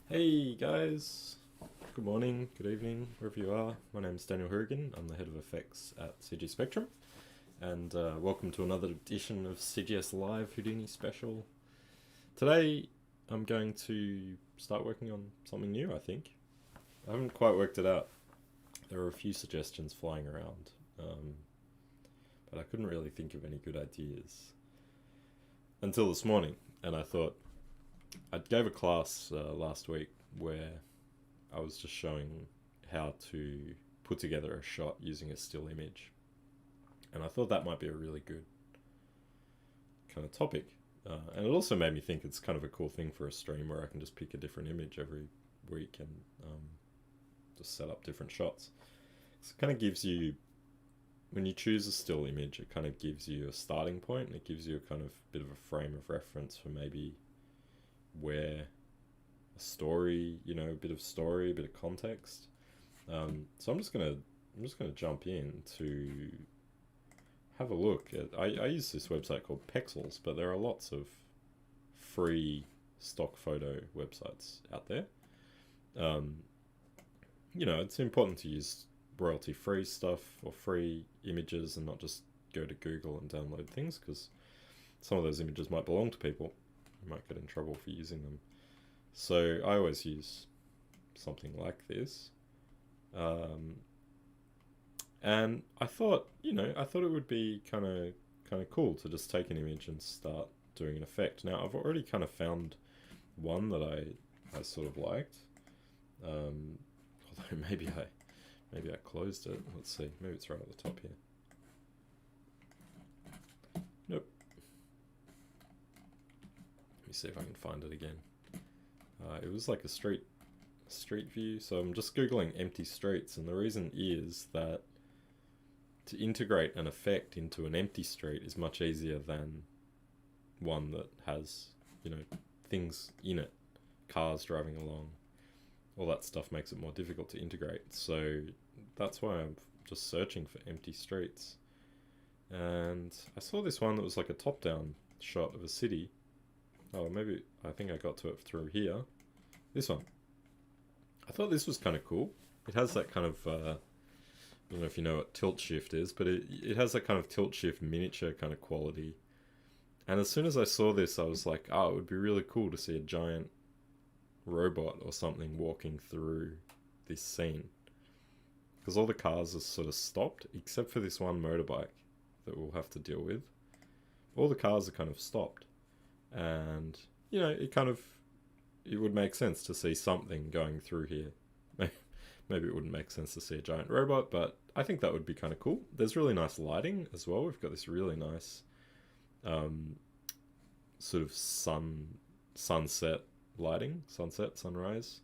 Hey guys, good morning, good evening, wherever you are. My name is Daniel Hourigan. I'm the head of effects at CGS Spectrum, and welcome to another edition of CGS Live Houdini Special. Today I'm going to start working on something new, I think. I haven't quite worked it out. There are a few suggestions flying around, but I couldn't really think of any good ideas until this morning, and I thought I gave a class last week where I was just showing how to put together a shot using a still image. And I thought that might be a really good kind of topic. And it also made me think it's kind of a cool thing for a stream where I can just pick a different image every week and just set up different shots. So it kind of gives you, when you choose a still image, it kind of gives you a starting point and it gives you a kind of bit of a frame of reference for maybe where a story, a bit of story, a bit of context. So I'm just gonna jump in to have a look at. I use this website called Pexels, but there are lots of free stock photo websites out there. It's important to use royalty-free stuff or free images and not just go to Google and download things, because some of those images might belong to people. You might get in trouble for using them. So I always use something like this. And I thought, it would be kind of cool to just take an image and start doing an effect. Now I've already kind of found one that I sort of liked. Although maybe I closed it. Let's see. Maybe it's right at the top here. Nope. Let me see if I can find it again. It was like a street view, so I'm just googling empty streets, and the reason is that to integrate an effect into an empty street is much easier than one that has, things in it, cars driving along. All that stuff makes it more difficult to integrate. So that's why I'm just searching for empty streets. And I saw this one that was like a top-down shot of a city. Oh, maybe I think I got to it through here. This one. I thought this was kind of cool. It has that kind of, I don't know if you know what tilt shift is, but it has that kind of tilt shift miniature kind of quality. And as soon as I saw this, I was like, oh, it would be really cool to see a giant robot or something walking through this scene. Because all the cars are sort of stopped, except for this one motorbike that we'll have to deal with. All the cars are kind of stopped. And, it would make sense to see something going through here. Maybe it wouldn't make sense to see a giant robot, but I think that would be kind of cool. There's really nice lighting as well. We've got this really nice sort of sunset lighting, sunrise.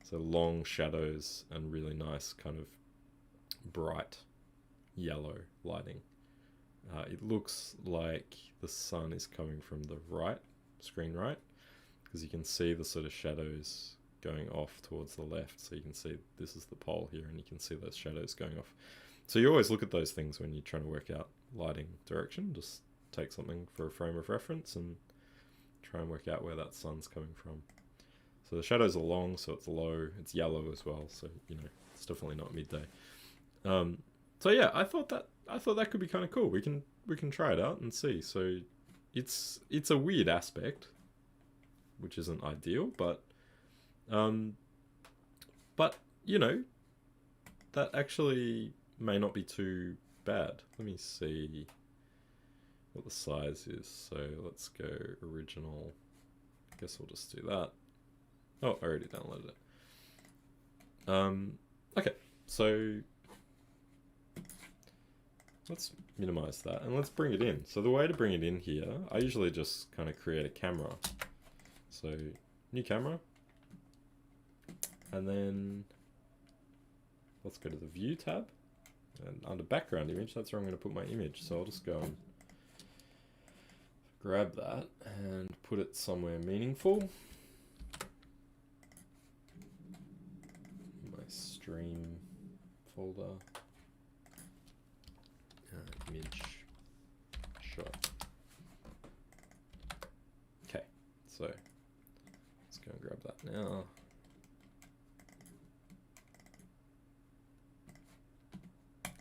So long shadows and really nice kind of bright yellow lighting. It looks like the sun is coming from the screen right, because you can see the sort of shadows going off towards the left. So you can see this is the pole here, and you can see those shadows going off. So you always look at those things when you're trying to work out lighting direction. Just take something for a frame of reference and try and work out where that sun's coming from. So the shadows are long, so it's low. It's yellow as well, so it's definitely not midday. So yeah, I thought that could be kind of cool. We can try it out and see. So it's a weird aspect, which isn't ideal, but that actually may not be too bad. Let me see what the size is. So let's go original. I guess we'll just do that. Oh, I already downloaded it. Okay, so let's minimize that and let's bring it in. So the way to bring it in here, I usually just kind of create a camera. So new camera, and then let's go to the view tab, and under background image, that's where I'm going to put my image. So I'll just go and grab that and put it somewhere meaningful. My stream folder, image shot. Okay, so let's go and grab that now.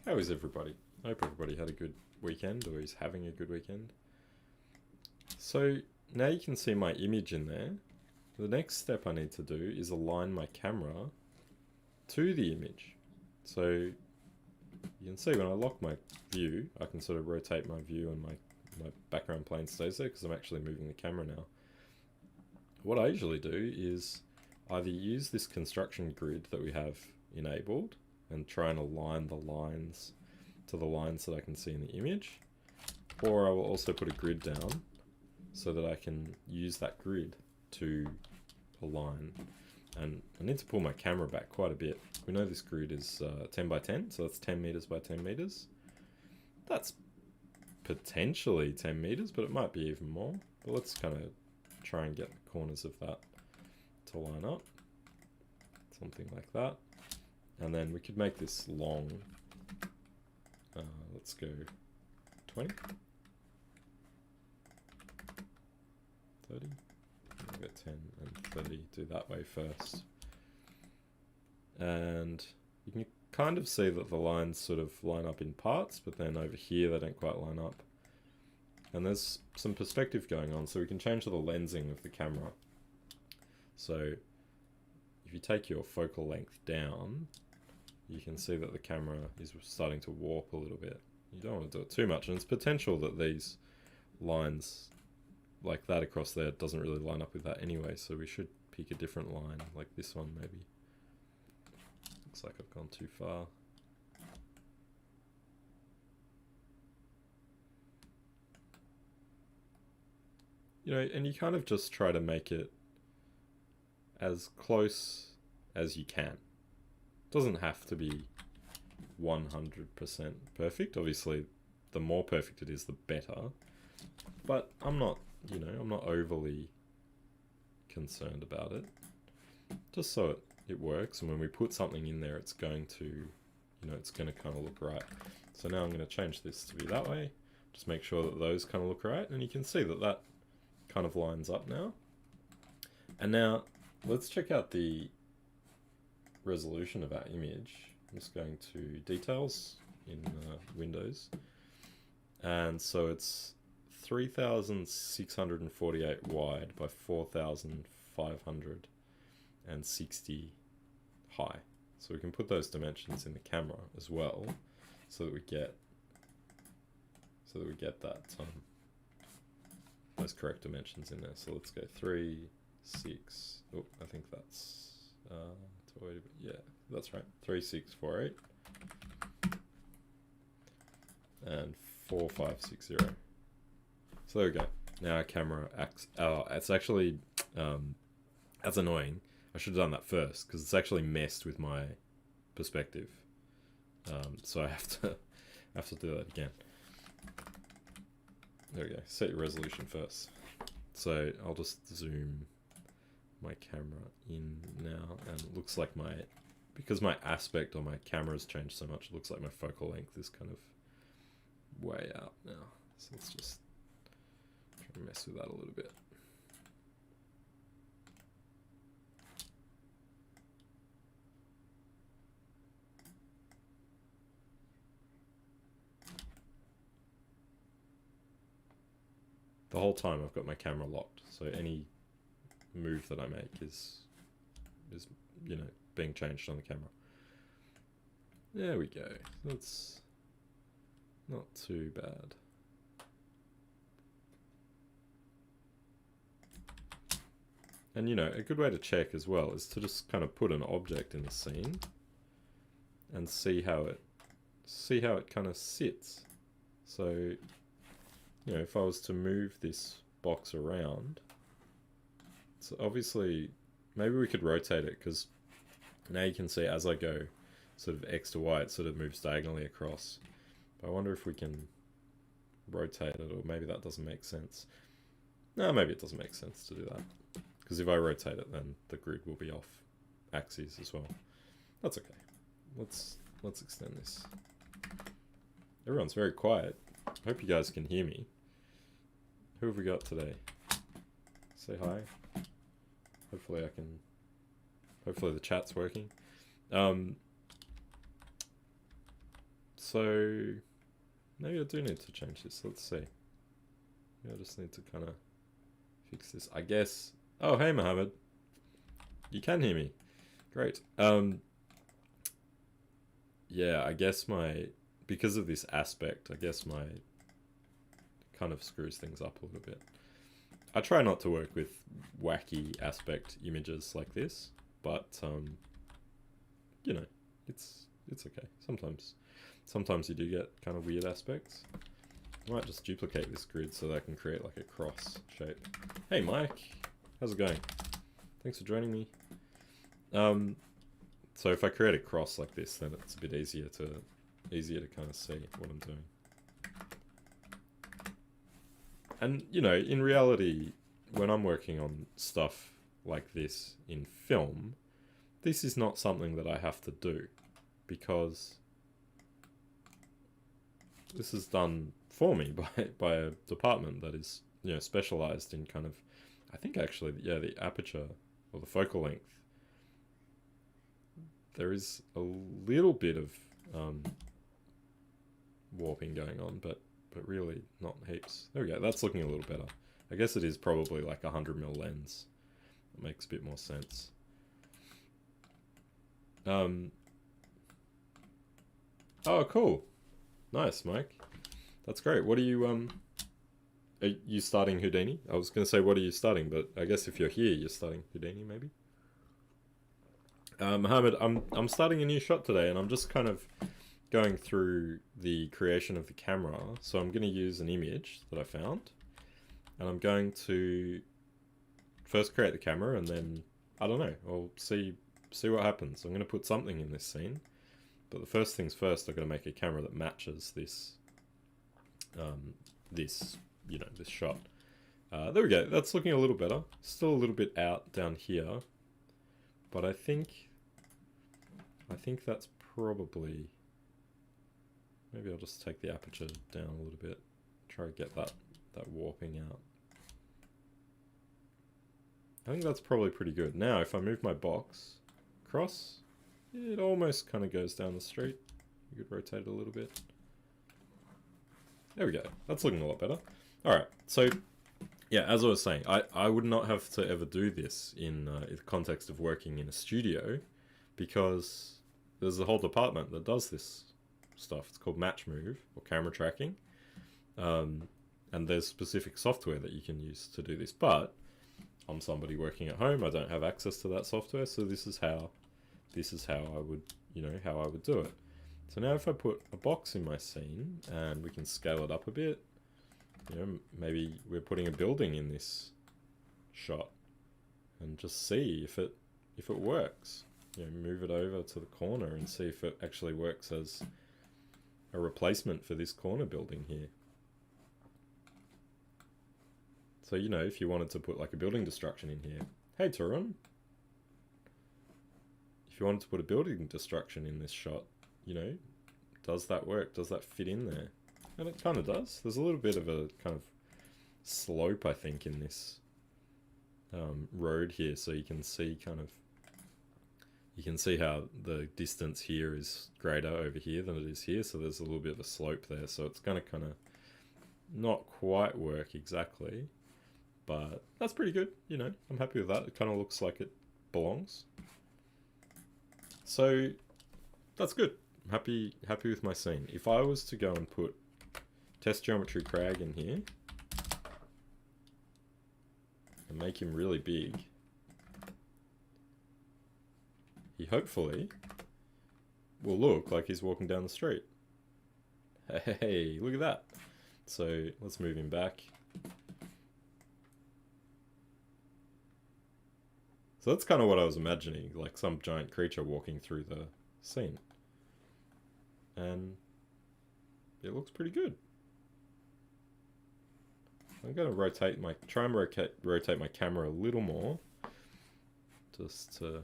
How is everybody? I hope everybody had a good weekend or is having a good weekend. So now you can see my image in there. The next step I need to do is align my camera to the image. So you can see when I lock my view, I can sort of rotate my view and my background plane stays there because I'm actually moving the camera now. What I usually do is either use this construction grid that we have enabled and try and align the lines to the lines that I can see in the image, or I will also put a grid down so that I can use that grid to align. And I need to pull my camera back quite a bit. We know this grid is 10 by 10, so that's 10 meters by 10 meters. That's potentially 10 meters, but it might be even more. But let's kind of try and get the corners of that to line up. Something like that. And then we could make this long. Let's go 20. 30. We'll go 10 and 30. Do that way first. And you can kind of see that the lines sort of line up in parts, but then over here they don't quite line up. And there's some perspective going on, so we can change the lensing of the camera. So if you take your focal length down, you can see that the camera is starting to warp a little bit. You don't want to do it too much, and it's potential that these lines like that across there doesn't really line up with that anyway, so we should pick a different line, like this one maybe. Looks like I've gone too far. You know, and you kind of just try to make it as close as you can. Doesn't have to be 100% perfect. Obviously, the more perfect it is, the better. But I'm not, you know, I'm not overly concerned about it. Just so it works, and when we put something in there, it's going to, you know, it's going to kind of look right. So now I'm going to change this to be that way. Just make sure that those kind of look right, and you can see that that kind of lines up now. And now let's check out the resolution of our image. I'm just going to details in Windows, and so it's 3648 wide by 4560 high. So we can put those dimensions in the camera as well, so that we get that those correct dimensions in there. So let's go 3, 6. Oh, I think that's yeah, that's right. 3648 and 4560. So there we go. Now our camera acts. Oh, it's actually that's annoying. I should have done that first because it's actually messed with my perspective. So I have to do that again. There we go. Set your resolution first. So I'll just zoom my camera in now, and it looks like because my aspect on my camera has changed so much, it looks like my focal length is kind of way out now. So let's just try to mess with that a little bit. The whole time I've got my camera locked, so any move that I make is you know, being changed on the camera. There we go. That's not too bad. And you know, a good way to check as well is to just kind of put an object in the scene and see how it kind of sits. So, you know, if I was to move this box around, so obviously maybe we could rotate it, because now you can see as I go sort of X to Y, it sort of moves diagonally across. But I wonder if we can rotate it, or maybe that doesn't make sense. No, maybe it doesn't make sense to do that, because if I rotate it, then the grid will be off axes as well. That's okay. Let's extend this. Everyone's very quiet. I hope you guys can hear me. Who have we got today? Say hi. Hopefully hopefully the chat's working. So maybe I do need to change this. Let's see. Maybe I just need to kind of fix this, I guess. Oh, hey, Mohammed. You can hear me. Great. Yeah, I guess because of this aspect, I guess my kind of screws things up a little bit. I try not to work with wacky aspect images like this, but you know, it's okay. Sometimes you do get kind of weird aspects. I might just duplicate this grid so that I can create like a cross shape. Hey Mike, how's it going? Thanks for joining me. So if I create a cross like this, then it's a bit easier to kind of see what I'm doing. And, you know, in reality, when I'm working on stuff like this in film, this is not something that I have to do, because this is done for me by a department that is, you know, specialized in kind of, I think actually, yeah, the aperture or the focal length. There is a little bit of warping going on, but really not heaps. There we go, that's looking a little better. I guess it is probably like a 100mm lens. It makes a bit more sense. Oh, cool. Nice, Mike. That's great. What are you starting Houdini? I was going to say, what are you starting? But I guess if you're here, you're starting Houdini, maybe? Mohammed, I'm starting a new shot today, and I'm just kind of going through the creation of the camera. So I'm going to use an image that I found, and I'm going to first create the camera, and then, I don't know, I'll see what happens. I'm going to put something in this scene, but the first things first, I've got to make a camera that matches this, this shot. There we go. That's looking a little better. Still a little bit out down here, but I think that's probably, maybe I'll just take the aperture down a little bit, try to get that warping out. I think that's probably pretty good. Now, if I move my box across, it almost kind of goes down the street. You could rotate it a little bit. There we go. That's looking a lot better. Alright, so, yeah, as I was saying, I would not have to ever do this in the context of working in a studio, because there's a whole department that does this stuff. It's called match move, or camera tracking. And there's specific software that you can use to do this, but I'm somebody working at home, I don't have access to that software, so this is how I would, you know, how I would do it. So now if I put a box in my scene, and we can scale it up a bit, you know, maybe we're putting a building in this shot, and just see if it works. You know, move it over to the corner and see if it actually works as a replacement for this corner building here. So, you know, if you wanted to put like a building destruction in here. Hey, Tarun. If you wanted to put a building destruction in this shot, you know, does that work? Does that fit in there? And it kind of does. There's a little bit of a kind of slope, I think, in this road here, so you can see kind of, you can see how the distance here is greater over here than it is here, so there's a little bit of a slope there, so it's going to kind of not quite work exactly, but that's pretty good, you know, I'm happy with that. It kind of looks like it belongs. So that's good. I'm happy with my scene. If I was to go and put test geometry Crag in here and make him really big, he hopefully will look like he's walking down the street. Hey, look at that. So let's move him back. So that's kind of what I was imagining, like some giant creature walking through the scene. And it looks pretty good. I'm going to try and rotate my camera a little more, just to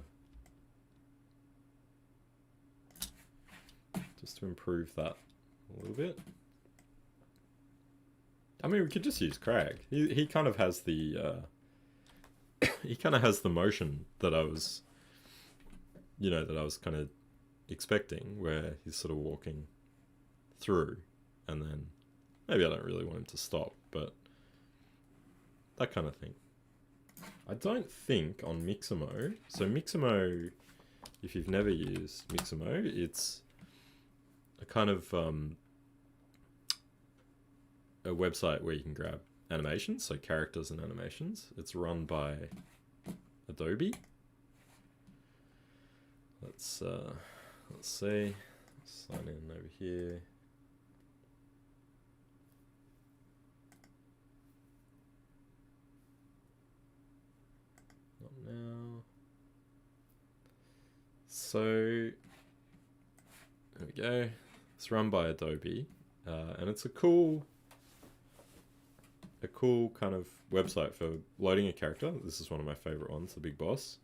improve that a little bit. I mean, we could just use Crag. He kind of has the he kind of has the motion that I was, you know, that I was kind of expecting, where he's sort of walking through, and then maybe I don't really want him to stop, but that kind of thing. I don't think on Mixamo, so Mixamo, if you've never used Mixamo, it's a kind of a website where you can grab animations, so characters and animations. It's run by Adobe. Let's see. Sign in over here. Not now. So there we go. It's run by Adobe, and it's a cool kind of website for loading a character. This is one of my favorite ones, the Big Boss.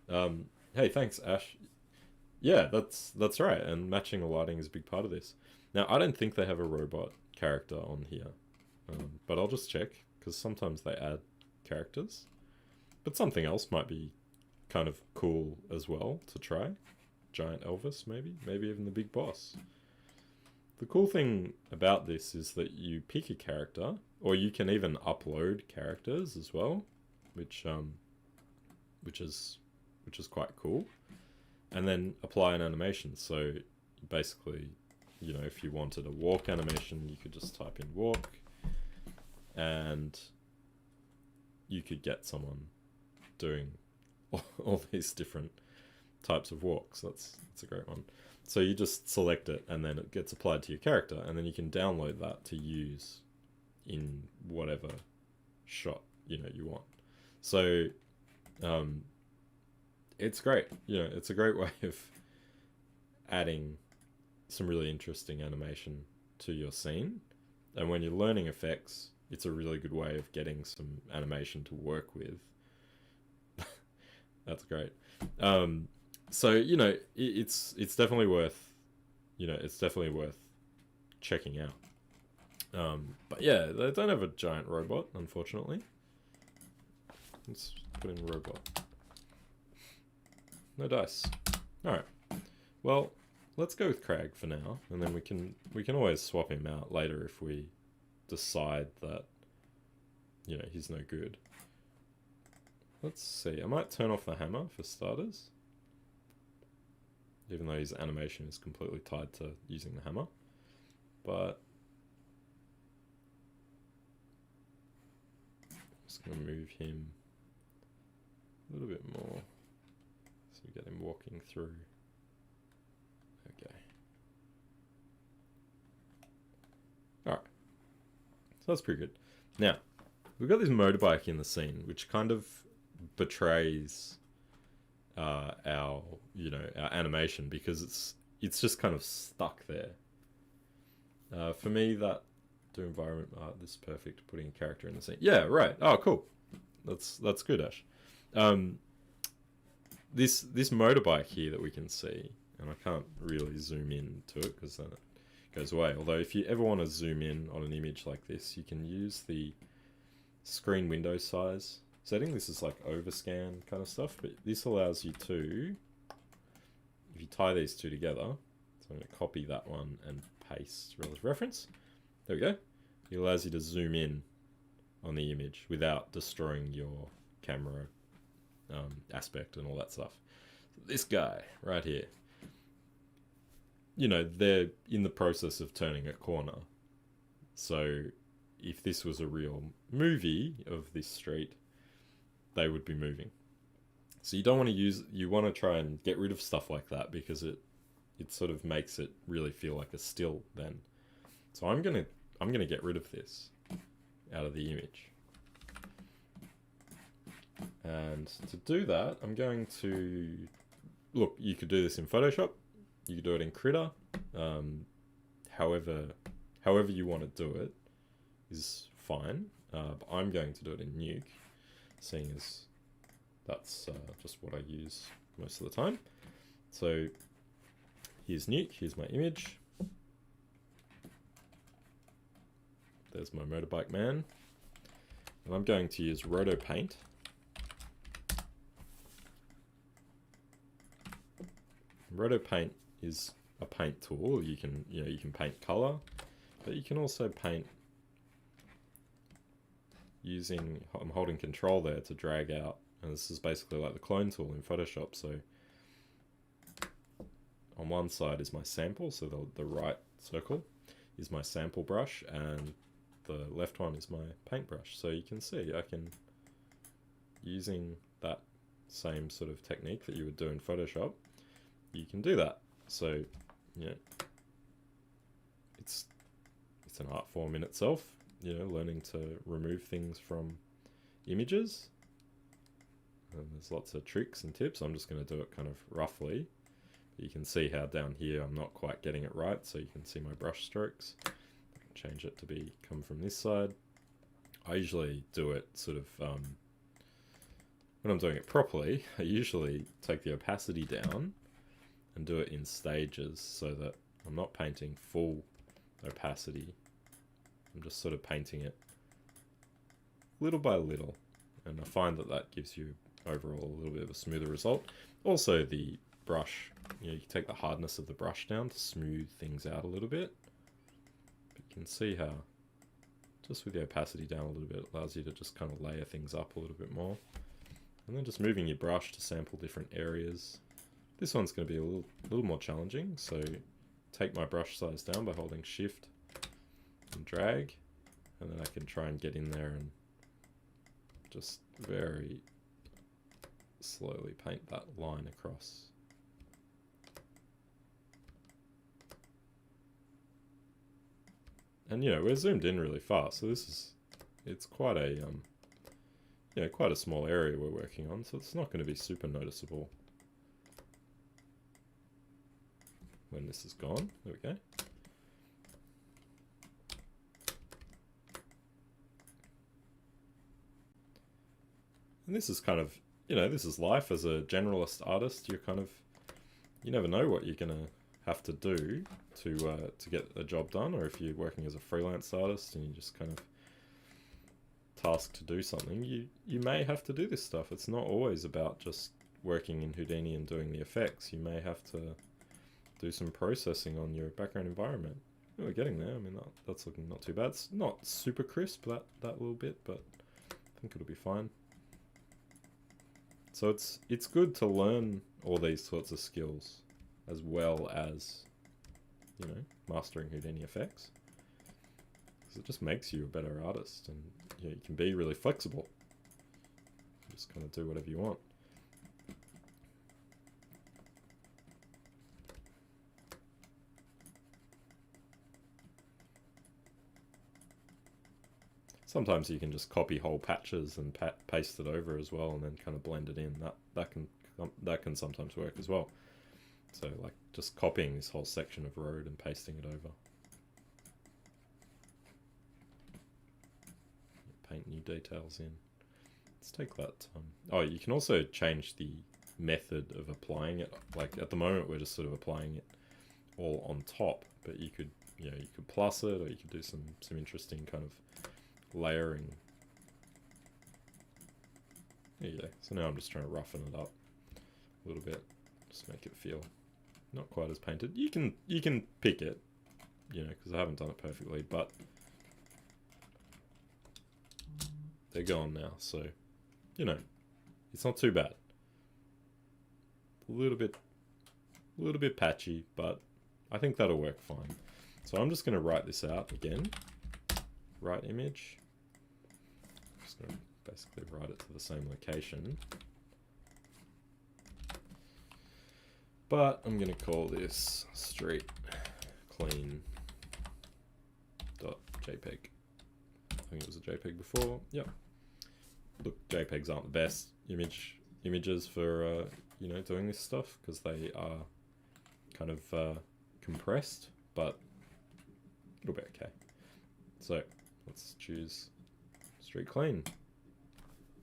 Hey, thanks, Ash. Yeah, that's right, and matching the lighting is a big part of this. Now, I don't think they have a robot character on here, but I'll just check, because sometimes they add characters. But something else might be kind of cool as well to try. Giant Elvis, maybe even the Big Boss. The cool thing about this is that you pick a character, or you can even upload characters as well, which is quite cool. And then apply an animation. So basically, you know, if you wanted a walk animation, you could just type in walk, and you could get someone doing all these different types of walks. That's a great one. So you just select it, and then it gets applied to your character, and then you can download that to use in whatever shot you want. So it's great. You know, it's a great way of adding some really interesting animation to your scene. And when you're learning effects, it's a really good way of getting some animation to work with. That's great. So, you know, it's definitely worth, checking out. But yeah, they don't have a giant robot, unfortunately. Let's put in robot. No dice. Alright. Well, let's go with Crag for now, and then we can always swap him out later if we decide that, you know, he's no good. Let's see. I might turn off the hammer for starters, even though his animation is completely tied to using the hammer. But I'm just going to move him a little bit more. So we get him walking through. Okay. Alright. So that's pretty good. Now, we've got this motorbike in the scene, which kind of betrays our animation, because it's just kind of stuck there. For me, that do environment art, this is perfect, putting a character in the scene. Yeah, right. Oh, cool. That's good, Ash. This motorbike here that we can see, and I can't really zoom in to it because then it goes away. Although if you ever want to zoom in on an image like this, you can use the screen window size setting. This is like overscan kind of stuff, but this allows you to, if you tie these two together, so I'm going to copy that one and paste relative reference. There we go. It allows you to zoom in on the image without destroying your camera aspect and all that stuff. So this guy right here, you know, they're in the process of turning a corner. So if this was a real movie of this street, they would be moving. So you don't want to you want to try and get rid of stuff like that, because it sort of makes it really feel like a still then. So I'm gonna get rid of this out of the image. And to do that, I'm going to look, you could do this in Photoshop, you could do it in Critter, however you want to do it is fine. But I'm going to do it in Nuke, seeing as that's just what I use most of the time. So here's Nuke, here's my image. There's my motorbike man. And I'm going to use Roto Paint. Roto Paint is a paint tool. You can paint color, but you can also paint using, I'm holding control there to drag out, and this is basically like the clone tool in Photoshop. So on one side is my sample, so the right circle is my sample brush, and the left one is my paintbrush. So you can see I can, using that same sort of technique that you would do in Photoshop, you can do that. So, you know, it's an art form in itself, you know, learning to remove things from images. And there's lots of tricks and tips. I'm just going to do it kind of roughly. You can see how down here I'm not quite getting it right, so you can see my brush strokes. I can change it to come from this side. I usually do it sort of, when I'm doing it properly, I usually take the opacity down and do it in stages so that I'm not painting full opacity. I'm just sort of painting it little by little, and I find that that gives you overall a little bit of a smoother result. Also the brush, you know, you can take the hardness of the brush down to smooth things out a little bit. But you can see how just with the opacity down a little bit, it allows you to just kind of layer things up a little bit more. And then just moving your brush to sample different areas. This one's going to be a little more challenging, so take my brush size down by holding shift and drag, and then I can try and get in there and just very slowly paint that line across. And you know, we're zoomed in really fast, so it's quite a you know, quite a small area we're working on, so it's not going to be super noticeable when this is gone. There we go. And this is kind of, you know, this is life as a generalist artist. You're kind of, you never know what you're gonna have to do to get a job done, or if you're working as a freelance artist and you're just kind of tasked to do something, you may have to do this stuff. It's not always about just working in Houdini and doing the effects. You may have to do some processing on your background environment. Oh, we're getting there. I mean, that's looking not too bad. It's not super crisp, that little bit, but I think it'll be fine. So it's good to learn all these sorts of skills as well as, you know, mastering Houdini effects, because it just makes you a better artist, and you know, you can be really flexible. You just kind of do whatever you want. Sometimes you can just copy whole patches and paste it over as well, and then kind of blend it in. That can sometimes work as well. So like just copying this whole section of road and pasting it over. Paint new details in. Let's take that. Oh, you can also change the method of applying it. Like at the moment, we're just sort of applying it all on top, but you could, you know, you could plus it, or you could do some interesting kind of layering. There you go. So now I'm just trying to roughen it up a little bit, just make it feel not quite as painted. You can pick it, you know, because I haven't done it perfectly, but they're gone now, so you know, it's not too bad. A little bit patchy, but I think that'll work fine. So I'm just going to write this out again. Right image. I'm just going to basically write it to the same location. But I'm going to call this street clean .jpg. I think it was a JPEG before. Yep. Look, JPEGs aren't the best images for you know, doing this stuff, because they are kind of compressed, but it'll be okay. So let's choose street clean.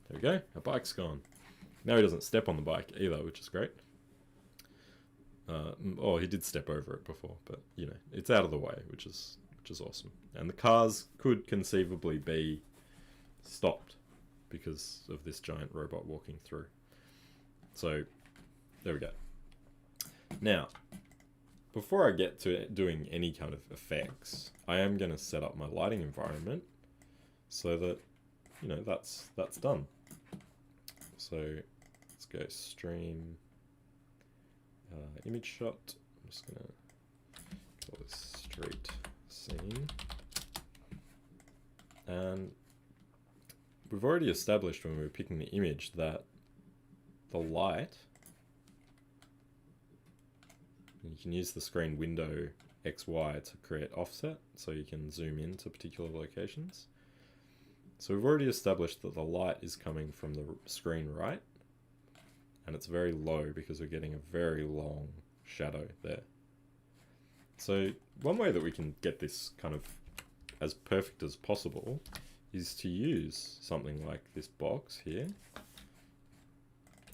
There we go. Our bike's gone. Now he doesn't step on the bike either, which is great. Oh, he did step over it before, but you know, it's out of the way, which is awesome. And the cars could conceivably be stopped because of this giant robot walking through. So there we go. Now before I get to doing any kind of effects, I am going to set up my lighting environment so that, you know, that's done. So let's go stream image shot. I'm just going to call this street scene. And we've already established when we were picking the image that the light, you can use the screen window XY to create offset, so you can zoom in to particular locations. So we've already established that the light is coming from the screen right, and it's very low because we're getting a very long shadow there. So one way that we can get this kind of as perfect as possible is to use something like this box here.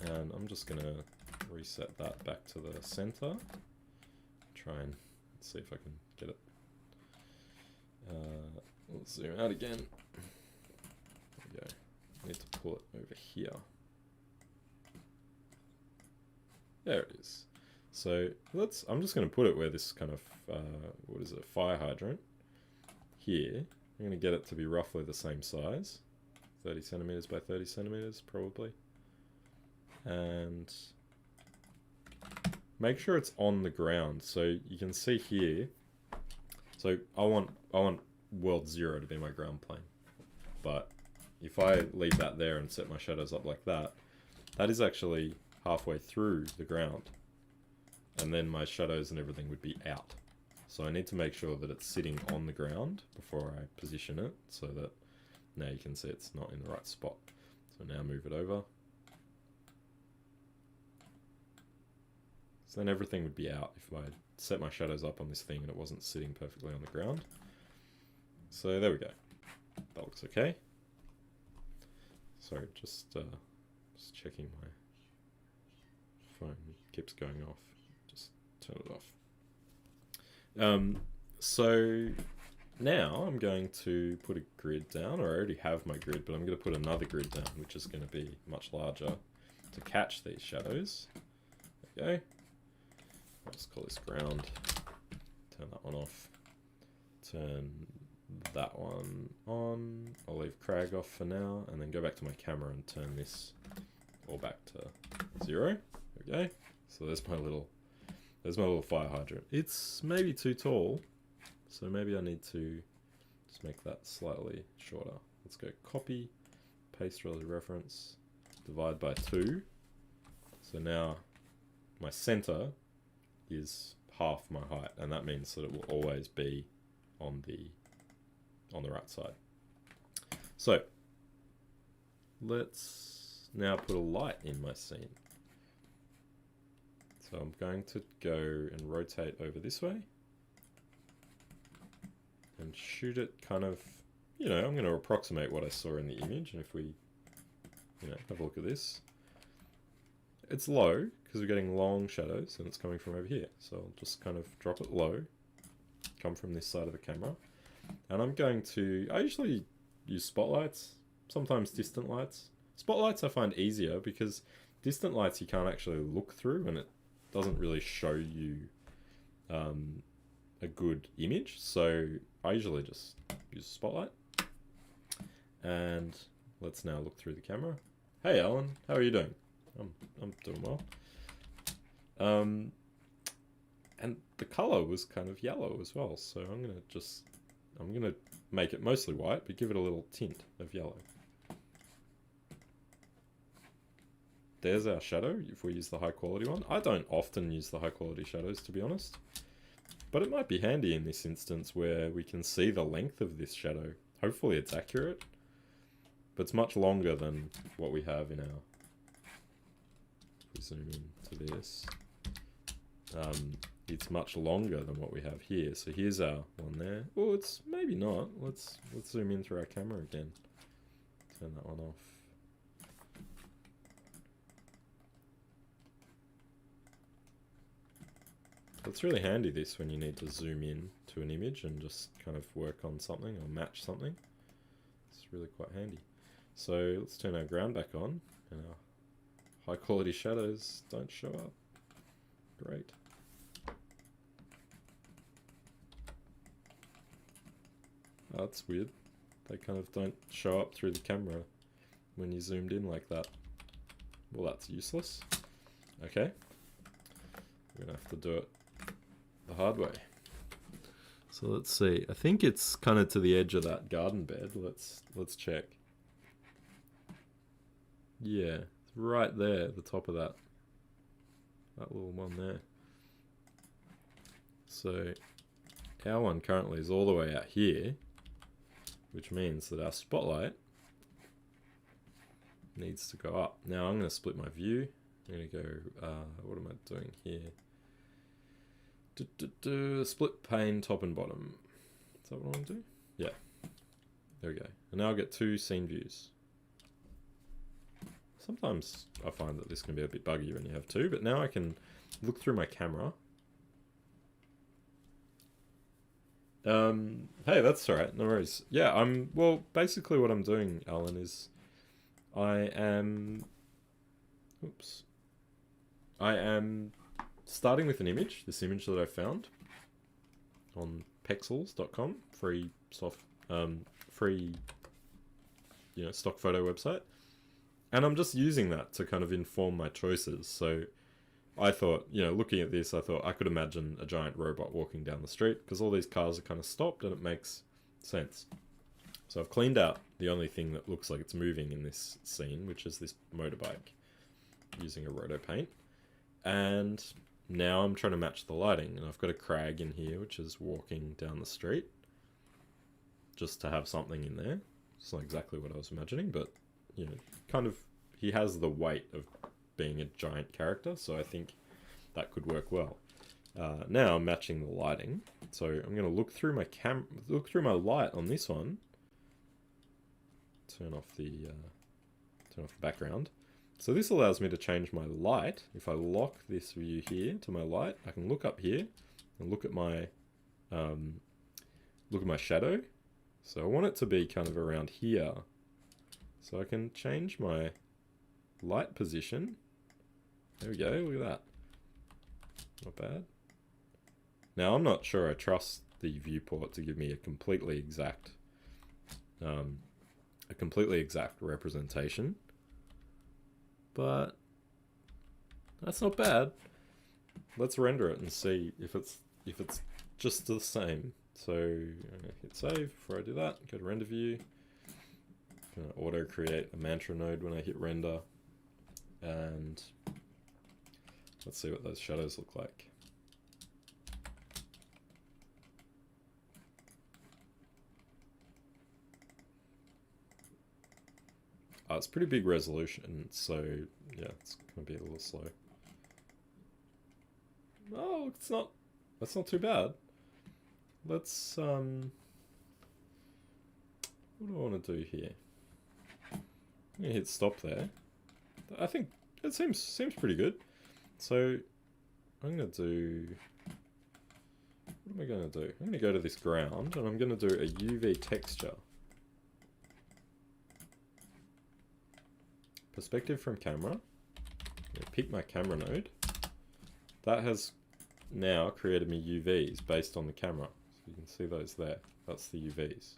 And I'm just going to reset that back to the center. Try and see if I can get it. Let's zoom out again. There we go. I need to pull it over here. There it is. So I'm just going to put it where this kind of, what is it, fire hydrant here. I'm going to get it to be roughly the same size. 30 centimeters by 30 centimeters, probably. And make sure it's on the ground. So you can see here. So I want world 0 to be my ground plane. But if I leave that there and set my shadows up like that, that is actually halfway through the ground. And then my shadows and everything would be out. So I need to make sure that it's sitting on the ground before I position it, so that now you can see it's not in the right spot. So now move it over. So then everything would be out if I set my shadows up on this thing and it wasn't sitting perfectly on the ground. So there we go. That looks okay. Sorry, just checking my phone. It keeps going off. Just turn it off. So now I'm going to put a grid down, or I already have my grid, but I'm going to put another grid down, which is going to be much larger to catch these shadows. There we go. I'll just call this ground. Turn that one off. Turn that one on. I'll leave Crag off for now, and then go back to my camera and turn this all back to 0. There we go. So there's my little fire hydrant. It's maybe too tall, so maybe I need to just make that slightly shorter. Let's go copy, paste relative reference, divide by 2. So now my center is half my height, and that means that it will always be on the right side. So let's now put a light in my scene. So I'm going to go and rotate over this way and shoot it kind of, you know, I'm going to approximate what I saw in the image. And if we, you know, have a look at this, it's low because we're getting long shadows and it's coming from over here. So I'll just kind of drop it low, come from this side of the camera. And I'm going to, I usually use spotlights, sometimes distant lights. Spotlights I find easier because distant lights you can't actually look through and it doesn't really show you a good image. So I usually just use a spotlight. And let's now look through the camera. Hey Alan, how are you doing? I'm doing well. And the color was kind of yellow as well, so I'm gonna make it mostly white, but give it a little tint of yellow. There's our shadow, if we use the high quality one. I don't often use the high quality shadows, to be honest. But it might be handy in this instance where we can see the length of this shadow. Hopefully it's accurate. But it's much longer than what we have in our... If we zoom in to this. It's much longer than what we have here. So here's our one there. Oh, it's maybe not. Let's zoom in through our camera again. Turn that one off. It's really handy this when you need to zoom in to an image and just kind of work on something or match something. It's really quite handy. So let's turn our ground back on and our high quality shadows don't show up. Great. Oh, that's weird. They kind of don't show up through the camera when you zoomed in like that. Well, that's useless. Okay. We're gonna have to do it the hard way. So let's see. I think it's kind of to the edge of that garden bed. Let's check. Yeah, it's right there, the top of that little one there. So our one currently is all the way out here, which means that our spotlight needs to go up. Now I'm going to split my view. I'm going to go, what am I doing here? Split pane top and bottom. Is that what I want to do? Yeah. There we go. And now I'll get two scene views. Sometimes I find that this can be a bit buggy when you have two, but now I can look through my camera. Hey, that's alright, no worries. Yeah, well, basically what I'm doing, Alan, is I am starting with an image, this image that I found on pexels.com, free stock photo website. And I'm just using that to kind of inform my choices. So I thought, looking at this, I thought I could imagine a giant robot walking down the street because all these cars are kind of stopped and it makes sense. So I've cleaned out the only thing that looks like it's moving in this scene, which is this motorbike, using a roto paint. And now I'm trying to match the lighting, and I've got a crag in here which is walking down the street, just to have something in there. It's not exactly what I was imagining, but kind of, he has the weight of being a giant character, so I think that could work well. Now I'm matching the lighting, so I'm going to look through my light on this one. Turn off the background. So this allows me to change my light. If I lock this view here to my light, I can look up here and look at my shadow. So I want it to be kind of around here. So I can change my light position. There we go, look at that. Not bad. Now I'm not sure I trust the viewport to give me a completely exact representation. But that's not bad. Let's render it and see if it's just the same. So I'm gonna hit save before I do that. Go to render view. I'm gonna auto create a mantra node when I hit render, and let's see what those shadows look like. It's pretty big resolution, so yeah, it's gonna be a little slow. Oh, that's not too bad. Let's what do I want to do here? I'm gonna hit stop there. I think it seems pretty good. So I'm gonna do, what am I gonna do? I'm gonna go to this ground and I'm gonna do a UV texture. Perspective from camera. Pick my camera node. That has now created me UVs based on the camera. So you can see those there. That's the UVs.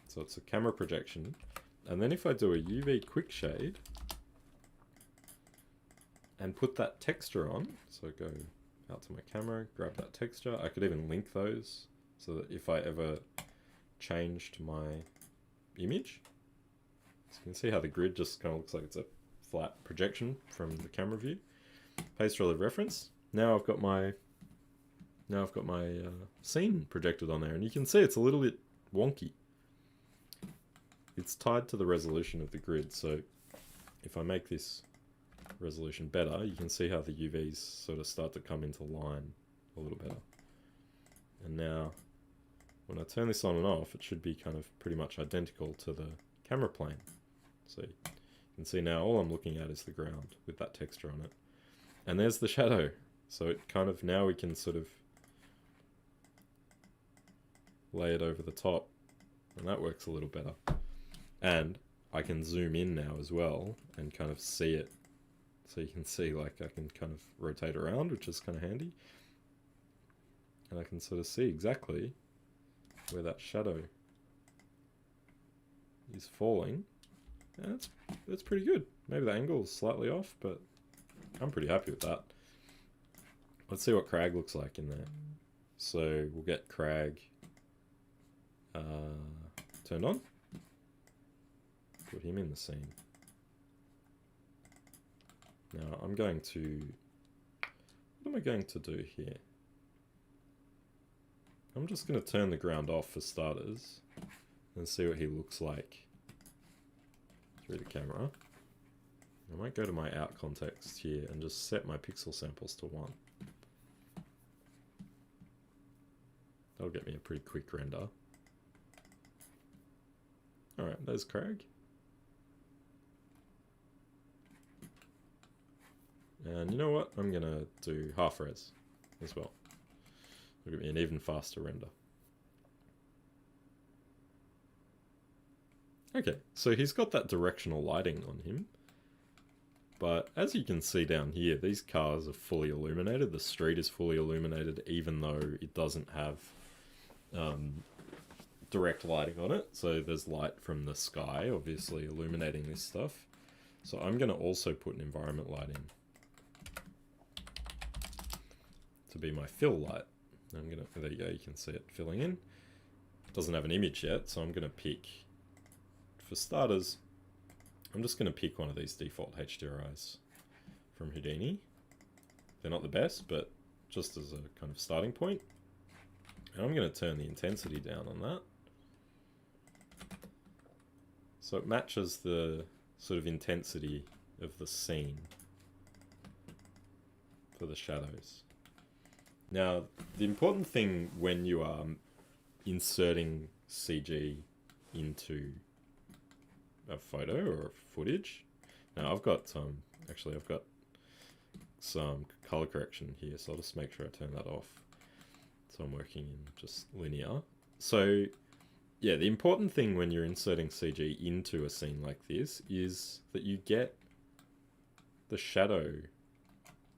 So it's a camera projection. And then if I do a UV quick shade and put that texture on, so go out to my camera, grab that texture. I could even link those so that if I ever changed my image, so you can see how the grid just kind of looks like it's a flat projection from the camera view. Paste relative reference. Now I've got my scene projected on there, and you can see it's a little bit wonky. It's tied to the resolution of the grid, so if I make this resolution better, you can see how the UVs sort of start to come into line a little better. And now, when I turn this on and off, it should be kind of pretty much identical to the camera plane. So you can see now all I'm looking at is the ground with that texture on it. And there's the shadow. So it kind of, now we can sort of lay it over the top, and that works a little better. And I can zoom in now as well and kind of see it. So you can see, like, I can kind of rotate around, which is kind of handy. And I can sort of see exactly where that shadow is falling. And that's pretty good. Maybe the angle is slightly off, but I'm pretty happy with that. Let's see what Crag looks like in there. So we'll get Crag turned on. Put him in the scene. Now I'm going to... What am I going to do here? I'm just going to turn the ground off for starters and see what he looks like through the camera. I might go to my out context here and just set my pixel samples to 1. That'll get me a pretty quick render. Alright, there's Crag. And you know what? I'm going to do half res as well. It'll give me an even faster render. Okay, so he's got that directional lighting on him. But as you can see down here, these cars are fully illuminated. The street is fully illuminated, even though it doesn't have direct lighting on it. So there's light from the sky, obviously, illuminating this stuff. So I'm going to also put an environment light in to be my fill light. I'm gonna, there you go, you can see it filling in. It doesn't have an image yet, so I'm going to pick, for starters, I'm just going to pick one of these default HDRIs from Houdini. They're not the best, but just as a kind of starting point. And I'm going to turn the intensity down on that. So it matches the sort of intensity of the scene for the shadows. Now, the important thing when you are inserting CG into a photo or a footage. Now I've got actually I've got some color correction here, so I'll just make sure I turn that off. So I'm working in just linear. So yeah, the important thing when you're inserting CG into a scene like this is that you get the shadow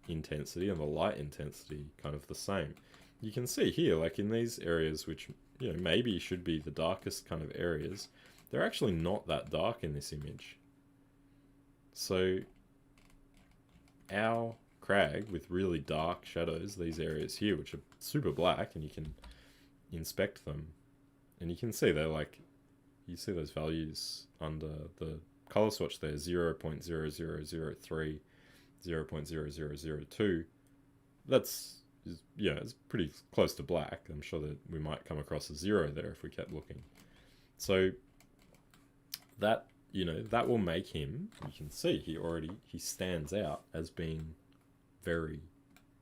intensity and the light intensity kind of the same. You can see here, like in these areas which, you know, maybe should be the darkest kind of areas, they're actually not that dark in this image. So our Crag with really dark shadows, these areas here which are super black, and you can inspect them and you can see they're like, you see those values under the color swatch there, 0.0003, 0.0002. That's, yeah, it's pretty close to black. I'm sure that we might come across a 0 there if we kept looking. So that, you know, that will make him, you can see he stands out as being very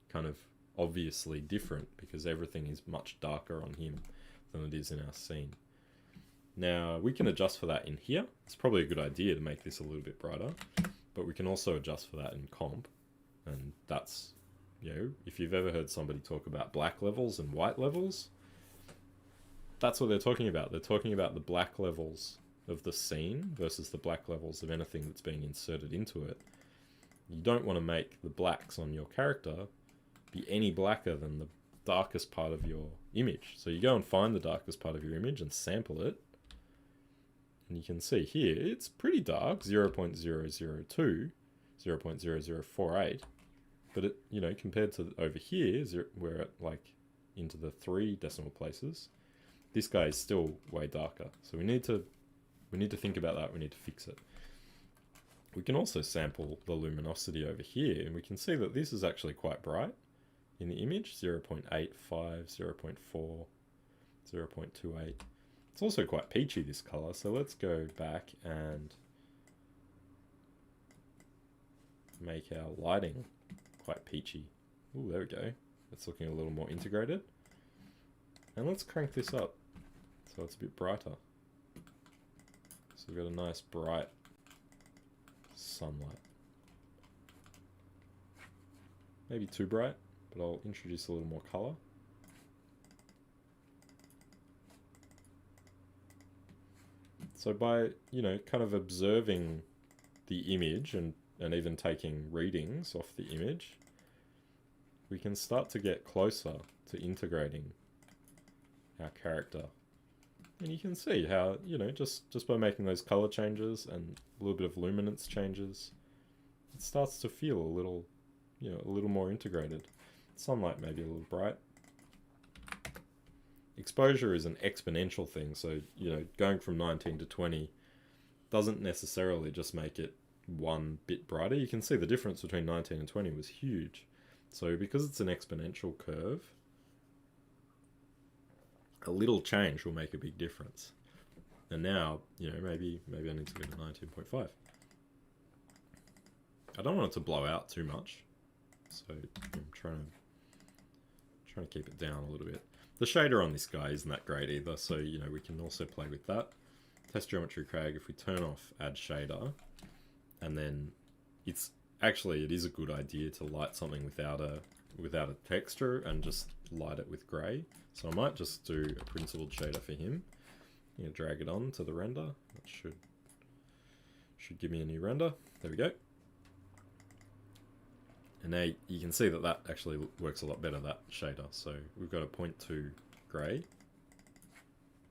kind of obviously different because everything is much darker on him than it is in our scene. Now we can adjust for that in here. It's probably a good idea to make this a little bit brighter, but we can also adjust for that in comp. And that's, you know, if you've ever heard somebody talk about black levels and white levels, that's what they're talking about. They're talking about the black levels of the scene versus the black levels of anything that's being inserted into it. You don't want to make the blacks on your character be any blacker than the darkest part of your image. So you go and find the darkest part of your image and sample it. And you can see here, it's pretty dark, 0.002, 0.0048. But it, you know, compared to over here, we're at like into the 3 decimal places. This guy is still way darker. So we need to think about that. We need to fix it. We can also sample the luminosity over here, and we can see that this is actually quite bright in the image, 0.85, 0.4, 0.28. It's also quite peachy, this color, so let's go back and make our lighting quite peachy. Ooh, there we go. It's looking a little more integrated. And let's crank this up so it's a bit brighter. So we've got a nice bright sunlight. Maybe too bright, but I'll introduce a little more color. So by, you know, kind of observing the image and even taking readings off the image, we can start to get closer to integrating our character And you can see how, you know, just by making those color changes and a little bit of luminance changes, it starts to feel a little, you know, a little more integrated. Sunlight maybe a little bright. Exposure is an exponential thing, so, you know, going from 19 to 20 doesn't necessarily just make it one bit brighter. You can see the difference between 19 and 20 was huge. So because it's an exponential curve, a little change will make a big difference. And now, you know, maybe I need to go to 19.5. I don't want it to blow out too much, so I'm trying to keep it down a little bit. The shader on this guy isn't that great either, so, you know, we can also play with that. Test geometry crag, if we turn off add shader, and then it is a good idea to light something without a texture and just light it with grey. So I might just do a principled shader for him. You know, drag it on to the render. That should give me a new render. There we go. And now you can see that actually works a lot better, that shader. So we've got a 0.2 grey.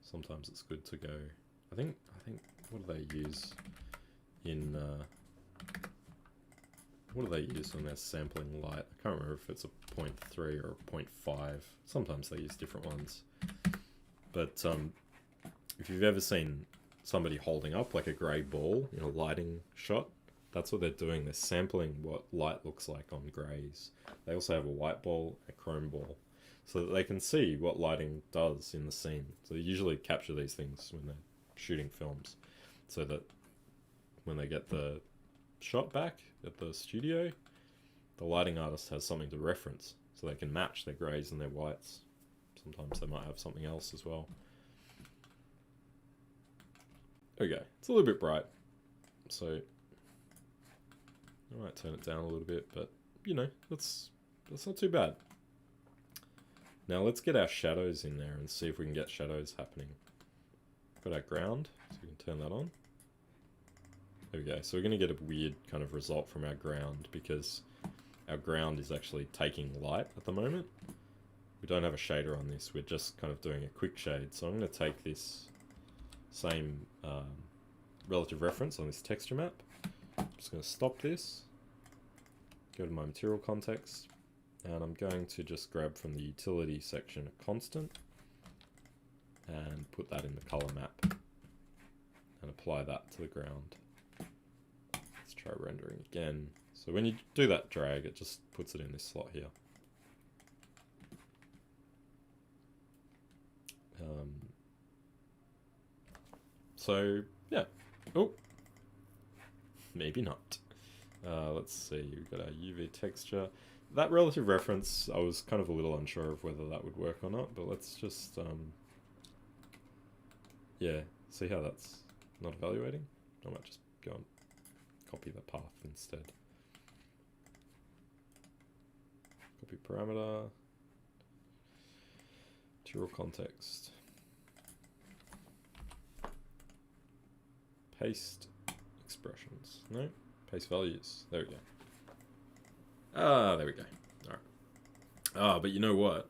Sometimes it's good to go. I think what do they use in what do they use when they're sampling light? I can't remember if it's a 0.3 or a 0.5. Sometimes they use different ones. But if you've ever seen somebody holding up like a grey ball in a lighting shot, that's what they're doing. They're sampling what light looks like on greys. They also have a white ball, a chrome ball, so that they can see what lighting does in the scene. So they usually capture these things when they're shooting films, so that when they get the shot back at the studio, the lighting artist has something to reference, so they can match their greys and their whites. Sometimes they might have something else as well. Okay, it's a little bit bright, so I might turn it down a little bit, but, you know, that's not too bad. Now let's get our shadows in there and see if we can get shadows happening. Got our ground, so we can turn that on. There we go. So we're going to get a weird kind of result from our ground, because our ground is actually taking light at the moment. We don't have a shader on this, we're just kind of doing a quick shade. So I'm going to take this same relative reference on this texture map. I'm just going to stop this, go to my material context, and I'm going to just grab from the utility section a constant and put that in the color map and apply that to the ground. Let's try rendering again. So when you do that drag, it just puts it in this slot here. So yeah, oh, maybe not. Let's see, we've got our UV texture. That relative reference, I was kind of a little unsure of whether that would work or not, but let's just, yeah, see how that's not evaluating? I might just go and copy the path instead. Copy parameter, material context, paste expressions, no? Paste values. There we go. Ah, there we go. Alright. Ah, but you know what?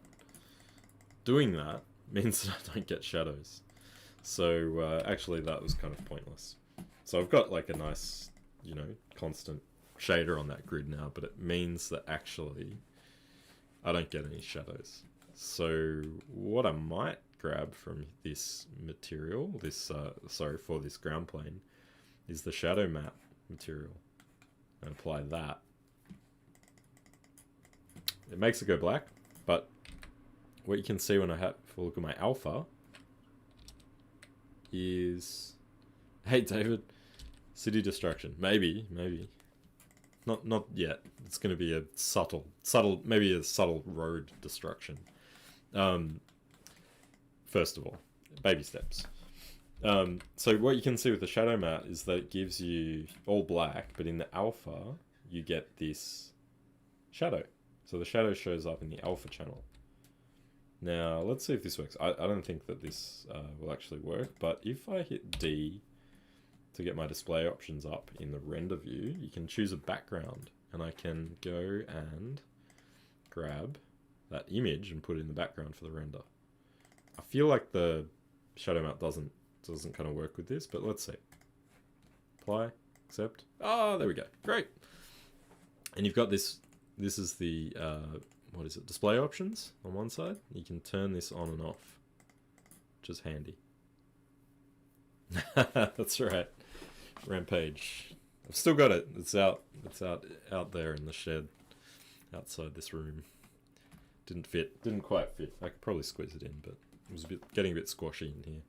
Doing that means that I don't get shadows. So, actually that was kind of pointless. So I've got like a nice, you know, constant shader on that grid now, but it means that actually I don't get any shadows. So what I might grab from this material, this, for this ground plane, is the shadow map material. And apply that. It makes it go black, but what you can see when I look at my alpha is, hey David, city destruction. Maybe. Not yet. It's going to be a subtle, maybe a subtle road destruction. First of all, baby steps. So what you can see with the shadow matte is that it gives you all black, but in the alpha, you get this shadow. So the shadow shows up in the alpha channel. Now, let's see if this works. I don't think that this will actually work, but if I hit D to get my display options up in the render view, you can choose a background, and I can go and grab that image and put it in the background for the render. I feel like the shadow mount doesn't kind of work with this, but let's see. Apply, accept. Oh, there we go. Great. And you've got this. This is the what is it? Display options on one side. You can turn this on and off, which is handy. That's right. Rampage. I've still got it. It's out. It's out there in the shed, outside this room. Didn't fit. Didn't quite fit. I could probably squeeze it in, but it was getting a bit squashy in here.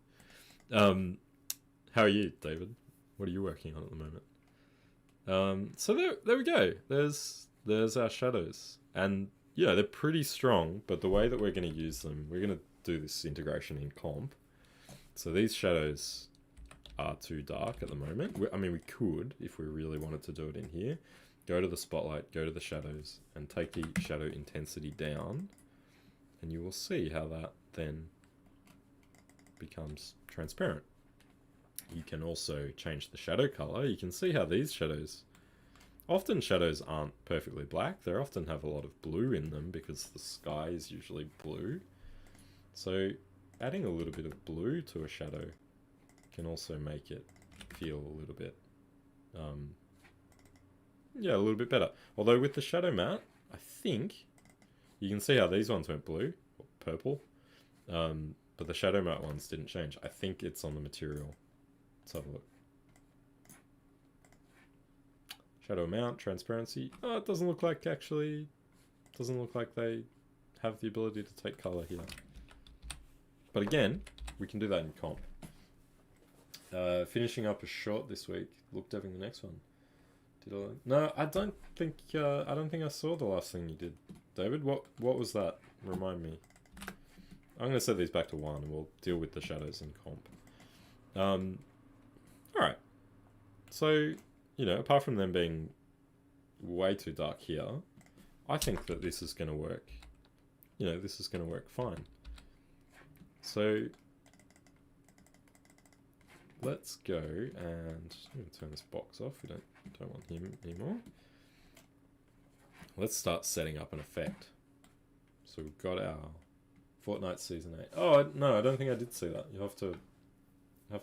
How are you, David? What are you working on at the moment? So there we go. There's our shadows, and yeah, they're pretty strong. But the way that we're going to use them, we're going to do this integration in comp. So these shadows are too dark at the moment. I mean, we could, if we really wanted to do it in here, go to the spotlight, go to the shadows, and take the shadow intensity down, and you will see how that then becomes transparent. You can also change the shadow color. You can see how these shadows, often shadows aren't perfectly black. They often have a lot of blue in them because the sky is usually blue. So adding a little bit of blue to a shadow can also make it feel a little bit, yeah, a little bit better. Although with the shadow matte, I think you can see how these ones went blue or purple, but the shadow matte ones didn't change. I think it's on the material. Let's have a look. Shadow amount, transparency. Oh, it doesn't look like actually. Doesn't look like they have the ability to take color here. But again, we can do that in comp. Finishing up a short this week. Look, deving the next one. Did I? No, I don't think I saw the last thing you did, David. What was that? Remind me. I'm gonna set these back to 1, and we'll deal with the shadows in comp. All right. So, you know, apart from them being way too dark here, I think that this is gonna work. You know, this is gonna work fine. So let's go and I'm gonna turn this box off. We don't want him anymore. Let's start setting up an effect. So we've got our Fortnite Season 8. Oh no, I don't think I did see that. You have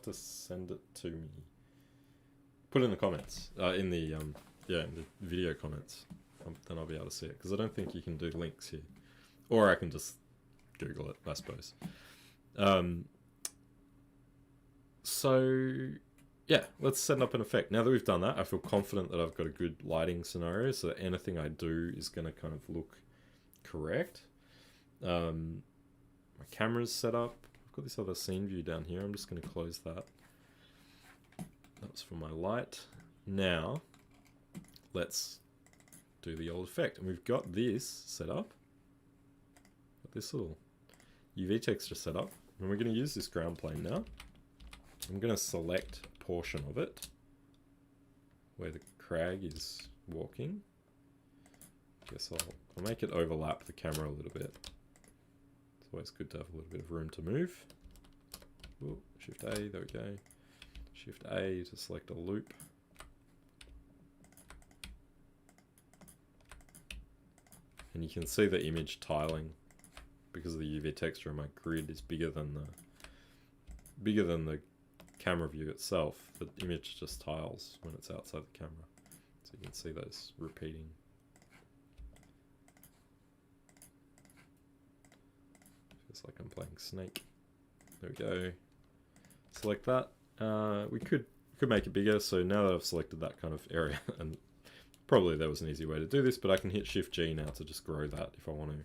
to send it to me. Put it in the comments. In the video comments. Then I'll be able to see it, because I don't think you can do links here. Or I can just Google it, I suppose. So yeah, let's set up an effect. Now that we've done that, I feel confident that I've got a good lighting scenario, so that anything I do is going to kind of look correct. My camera's set up. I've got this other scene view down here. I'm just going to close that. That was for my light. Now, let's do the old effect. And we've got this set up. Got this little UV texture set up. And we're going to use this ground plane now. I'm going to select a portion of it where the crag is walking. Guess I'll make it overlap the camera a little bit. It's always good to have a little bit of room to move. Ooh, Shift A, there we go. Shift A to select a loop. And you can see the image tiling because the UV texture on my grid is bigger than the camera view itself. The image just tiles when it's outside the camera. So you can see those repeating. Feels like I'm playing Snake. There we go. Select that. We could make it bigger, so now that I've selected that kind of area, and probably there was an easy way to do this, but I can hit Shift G now to just grow that if I want to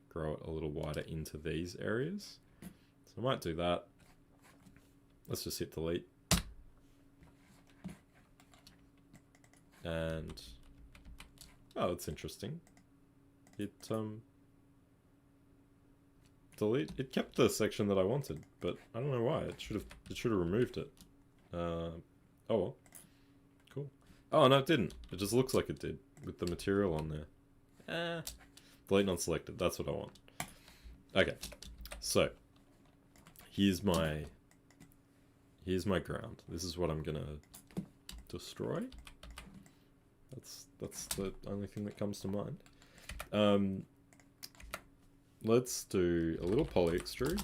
grow it a little wider into these areas. So I might do that. Let's just hit delete. And oh, that's interesting. It it kept the section that I wanted, but I don't know why. It should have removed it. Oh well. Cool. Oh no, it didn't. It just looks like it did with the material on there. Delete non-selected. That's what I want. Okay. So here's my ground. This is what I'm gonna destroy. That's the only thing that comes to mind. Let's do a little poly extrude.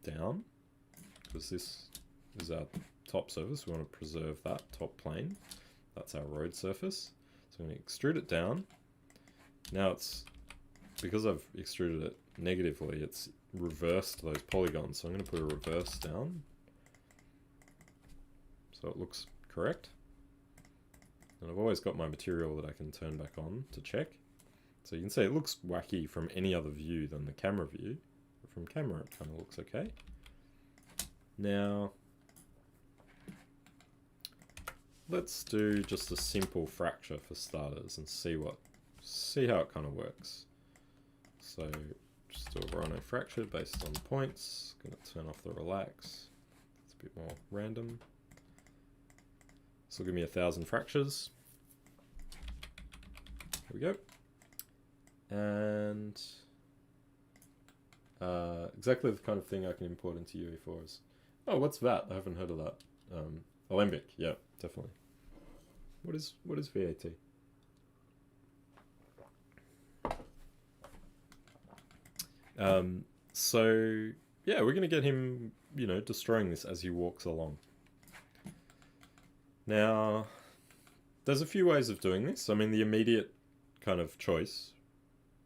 down, because this is our top surface. We want to preserve that top plane. That's our road surface. So I'm going to extrude it down. Now it's, because I've extruded it negatively, it's reversed those polygons. So I'm going to put a reverse down, so it looks correct. And I've always got my material that I can turn back on to check. So you can see it looks wacky from any other view than the camera view. But from camera it kind of looks okay. Now, let's do just a simple fracture for starters and see how it kind of works. So just do a Rhino Fracture based on points. Gonna turn off the relax. It's a bit more random. This will give me 1,000 fractures. Here we go. And exactly the kind of thing I can import into UE4s. Oh, what's that? I haven't heard of that. Alembic, yeah, definitely. What is VAT? So yeah, we're gonna get him, you know, destroying this as he walks along. Now, there's a few ways of doing this. I mean, the immediate kind of choice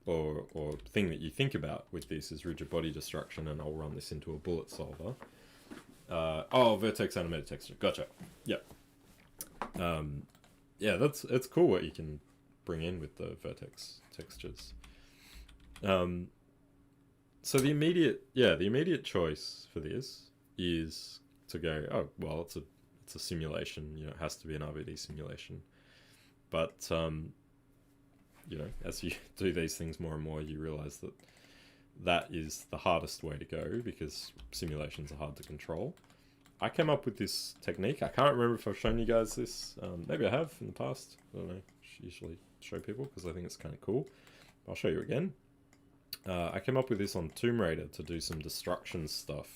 or thing that you think about with this is rigid body destruction, and I'll run this into a bullet solver. Oh, vertex animated texture. Gotcha. Yep. Yeah, it's cool what you can bring in with the vertex textures. So the immediate choice for this is to go, oh, well, it's a simulation, you know, it has to be an RVD simulation. But, you know, as you do these things more and more, you realize that that is the hardest way to go, because simulations are hard to control. I came up with this technique. I can't remember if I've shown you guys this. Maybe I have in the past. I don't know. I usually show people because I think it's kind of cool. I'll show you again. I came up with this on Tomb Raider to do some destruction stuff.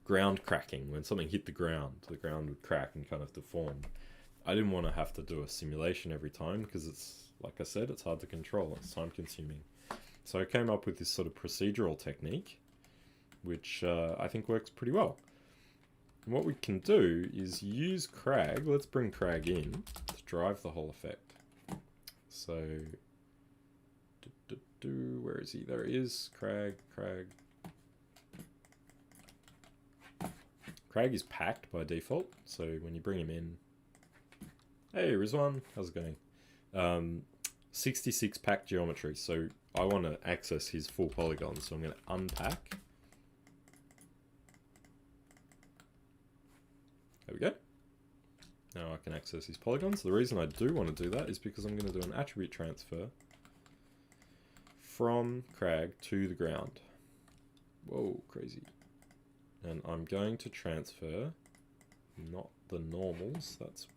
Ground cracking. When something hit the ground would crack and kind of deform. I didn't want to have to do a simulation every time because it's, like I said, it's hard to control. It's time consuming. So I came up with this sort of procedural technique, which I think works pretty well. And what we can do is use Crag. Let's bring Crag in to drive the whole effect. So, where is he? There he is. Crag. Crag is packed by default, so when you bring him in... Hey, Rizwan, how's it going? 66 pack geometry, so I want to access his full polygon, so I'm going to unpack. There we go. Now I can access his polygons. The reason I do want to do that is because I'm going to do an attribute transfer from Crag to the ground. Whoa, crazy. And I'm going to transfer not the normals. That's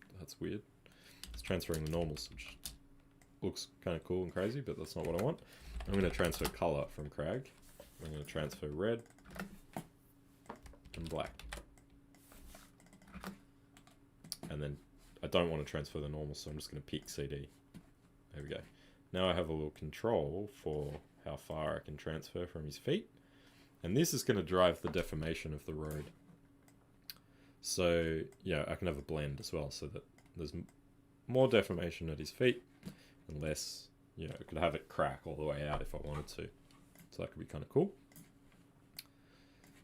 weird. It's transferring the normals, which looks kind of cool and crazy, but that's not what I want. I'm going to transfer color from Crag. I'm going to transfer red and black. And then I don't want to transfer the normal, so I'm just going to pick CD. There we go. Now I have a little control for how far I can transfer from his feet. And this is going to drive the deformation of the road. So, yeah, I can have a blend as well, so that there's more deformation at his feet and less, you know, I could have it crack all the way out if I wanted to. So that could be kind of cool.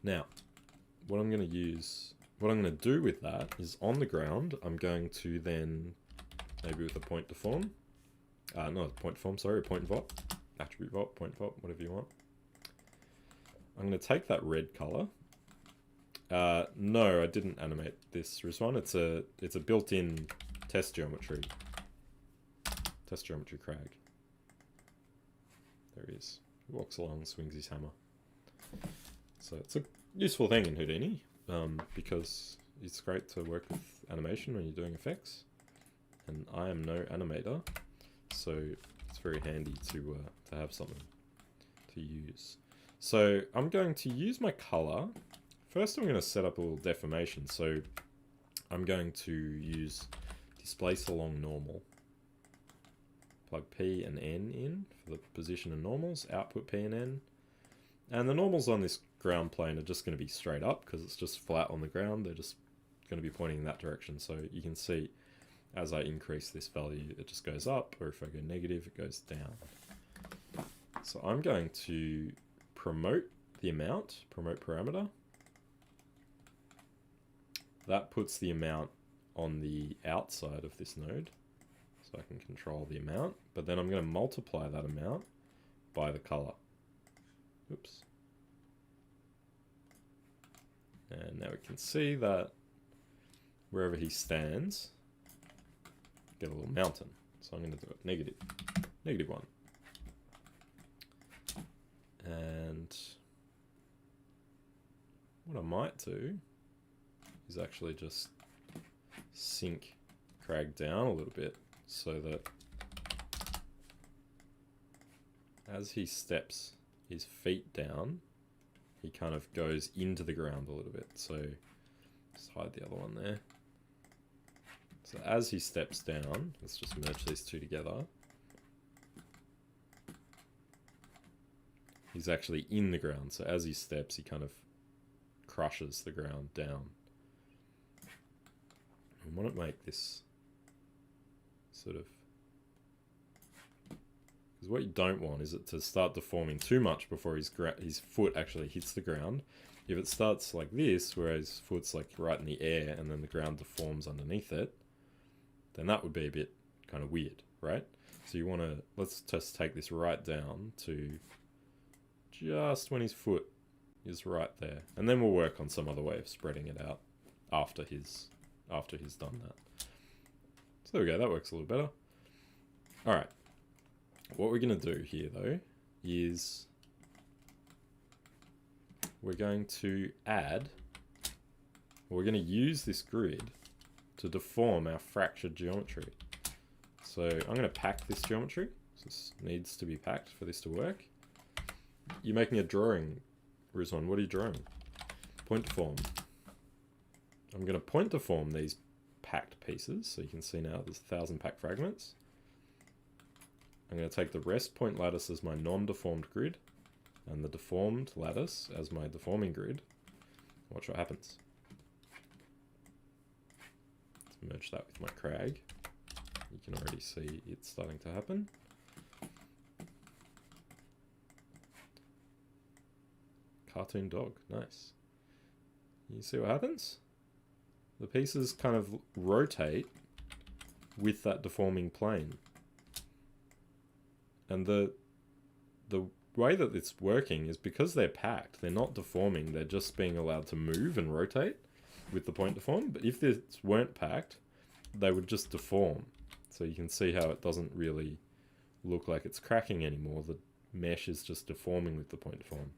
Now, what I'm going to do with that is on the ground, I'm going to then, maybe with a point deform, not a point deform, sorry, a point vop, attribute vop, point vop, whatever you want. I'm going to take that red color. No, I didn't animate this one. It's a built-in test geometry. Test geometry Crag. There he is. He walks along, swings his hammer. So it's a useful thing in Houdini, because it's great to work with animation when you're doing effects. And I am no animator, so it's very handy to have something to use. So I'm going to use my color. First I'm going to set up a little deformation. So I'm going to use displace along normal. Plug P and N in for the position and normals. Output P and N. And the normals on this ground plane are just going to be straight up because it's just flat on the ground. They're just going to be pointing in that direction. So you can see as I increase this value, it just goes up, or if I go negative, it goes down. So I'm going to promote the amount, promote parameter. That puts the amount on the outside of this node, so I can control the amount, but then I'm going to multiply that amount by the color. Oops. And now we can see that wherever he stands, get a little mountain. So I'm going to do it -1. And what I might do is actually just sink Crag down a little bit so that as he steps his feet down, he kind of goes into the ground a little bit. So just hide the other one there. So as he steps down, let's just merge these two together. He's actually in the ground. So as he steps, he kind of crushes the ground down. I want to make this sort of... because what you don't want is it to start deforming too much before his foot actually hits the ground. If it starts like this, where his foot's like right in the air and then the ground deforms underneath it, then that would be a bit kind of weird, right? So you want to, let's just take this right down to just when his foot is right there. And then we'll work on some other way of spreading it out after he's done that. So there we go, that works a little better. Alright, what we're going to do here though is we're going to we're going to use this grid to deform our fractured geometry. So I'm going to pack this geometry. So this needs to be packed for this to work. You're making a drawing, Rizwan. What are you drawing? Point deform. I'm going to point deform these packed pieces. So you can see now there's 1,000 packed fragments. I'm going to take the rest point lattice as my non-deformed grid and the deformed lattice as my deforming grid. Watch what happens. Let's merge that with my crag. You can already see it's starting to happen. Cartoon dog, nice. You see what happens? The pieces kind of rotate with that deforming plane. And the way that it's working is because they're packed, they're not deforming, they're just being allowed to move and rotate with the point deform. But if this weren't packed, they would just deform. So you can see how it doesn't really look like it's cracking anymore. The mesh is just deforming with the point deform.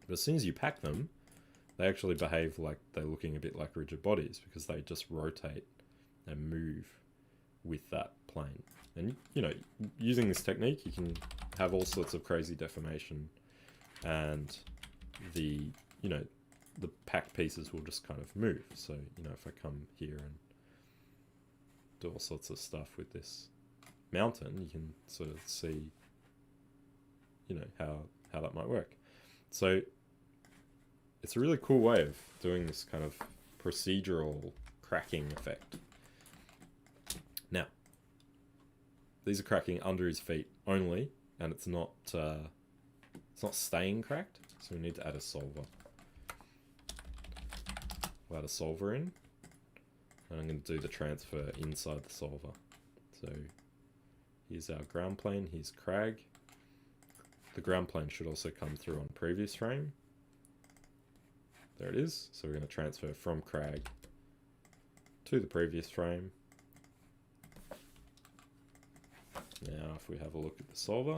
But as soon as you pack them, they actually behave like they're looking a bit like rigid bodies because they just rotate and move with that plane. And, you know, using this technique, you can have all sorts of crazy deformation, and the, you know, the packed pieces will just kind of move. So, you know, if I come here and do all sorts of stuff with this mountain, you can sort of see, you know, how that might work. So it's a really cool way of doing this kind of procedural cracking effect. Now, these are cracking under his feet only, and it's not staying cracked, so we need to add a solver. We'll add a solver in, and I'm going to do the transfer inside the solver. So here's our ground plane, here's crag. The ground plane should also come through on previous frame. There it is. So we're going to transfer from crag to the previous frame. Now if we have a look at the solver,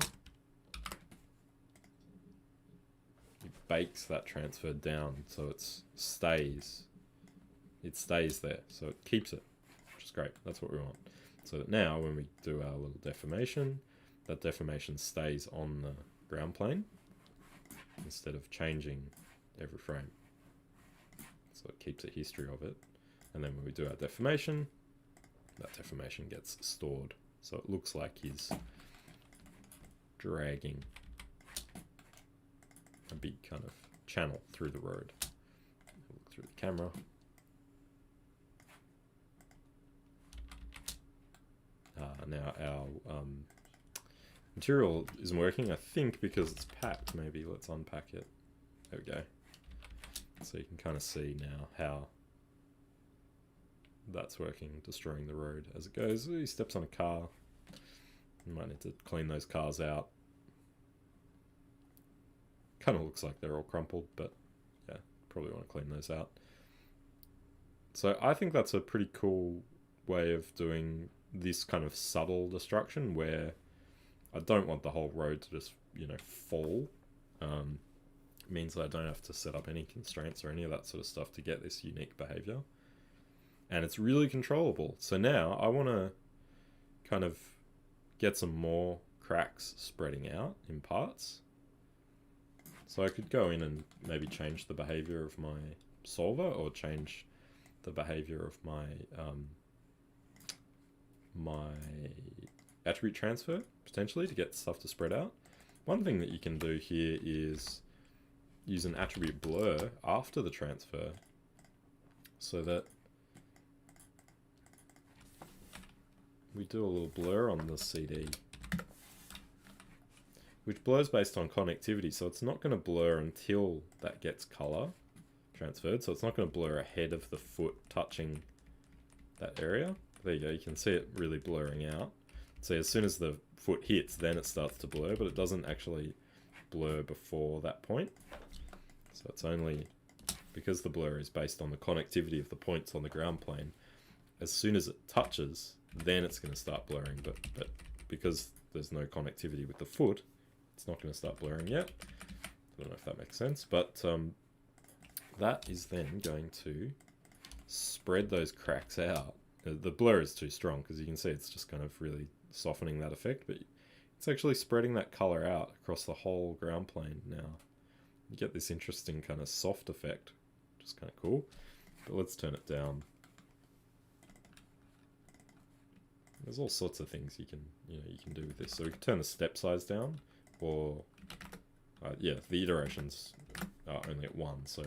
it bakes that transfer down so it stays there, so it keeps it, which is great. That's what we want. So that now when we do our little deformation, that deformation stays on the ground plane instead of changing every frame. So it keeps a history of it. And then when we do our deformation, that deformation gets stored. So it looks like he's dragging a big kind of channel through the road. Look through the camera. Now our material isn't working, I think, because it's packed. Maybe let's unpack it. There we go. So you can kind of see now how that's working, destroying the road as it goes. He steps on a car. You might need to clean those cars out. Kind of looks like they're all crumpled, but yeah, probably want to clean those out. So I think that's a pretty cool way of doing this kind of subtle destruction where I don't want the whole road to just, you know, fall. It means that I don't have to set up any constraints or any of that sort of stuff to get this unique behavior. And it's really controllable. So now I want to kind of get some more cracks spreading out in parts. So I could go in and maybe change the behavior of my solver or change the behavior of my my attribute transfer, potentially, to get stuff to spread out. One thing that you can do here is use an attribute blur after the transfer so that we do a little blur on the CD, which blurs based on connectivity, so it's not going to blur until that gets color transferred, so it's not going to blur ahead of the foot touching that area. There you go, you can see it really blurring out. So as soon as the foot hits, then it starts to blur, but it doesn't actually blur before that point. So it's only because the blur is based on the connectivity of the points on the ground plane. As soon as it touches, then it's going to start blurring, but because there's no connectivity with the foot, it's not going to start blurring yet. I don't know if that makes sense, but that is then going to spread those cracks out. The blur is too strong because you can see it's just kind of really softening that effect, but it's actually spreading that color out across the whole ground plane now. You get this interesting kind of soft effect, which is kind of cool. But let's turn it down. There's all sorts of things you can do with this. So we can turn the step size down, or yeah, the iterations are only at 1, so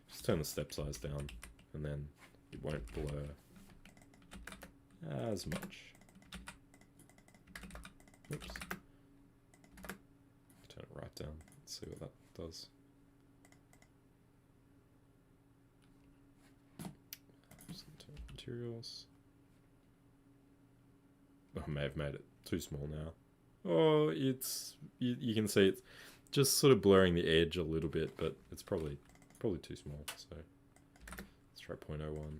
just turn the step size down, and then it won't blur as much. Oops. Turn it right down. Let's see what that does. Just turn materials. I may have made it too small now. Oh, it's you can see it's just sort of blurring the edge a little bit, but it's probably too small. So let's try 0.01.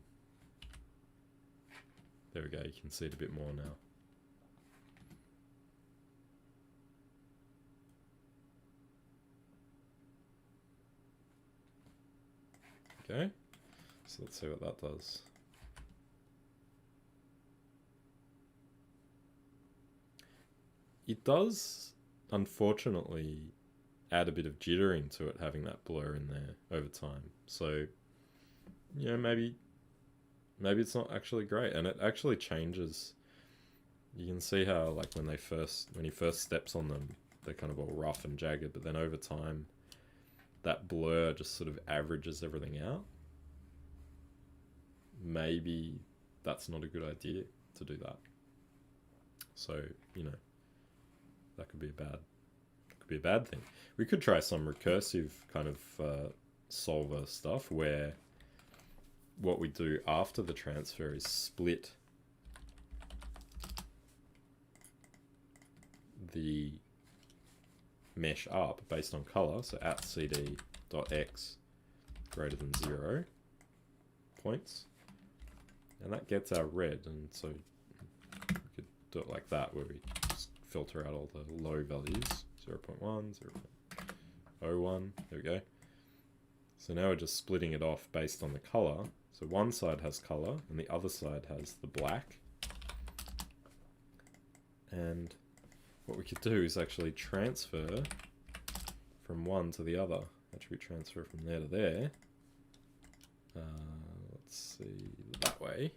There we go, you can see it a bit more now. Okay, so let's see what that does. It does, unfortunately, add a bit of jittering to it, having that blur in there over time. So, you know, maybe it's not actually great, and it actually changes. You can see how, like, when he first steps on them, they're kind of all rough and jagged, but then over time, that blur just sort of averages everything out. Maybe that's not a good idea to do that. So, you know, that could be a bad thing. We could try some recursive kind of solver stuff where what we do after the transfer is split the mesh up based on color, so at cd.x greater than 0 points, and that gets our red. And so we could do it like that, where we just filter out all the low values, 0.1, 0.01, there we go. So now we're just splitting it off based on the color. So one side has color and the other side has the black. And what we could do is actually transfer from one to the other. Attribute transfer from there to there. Let's see, that way.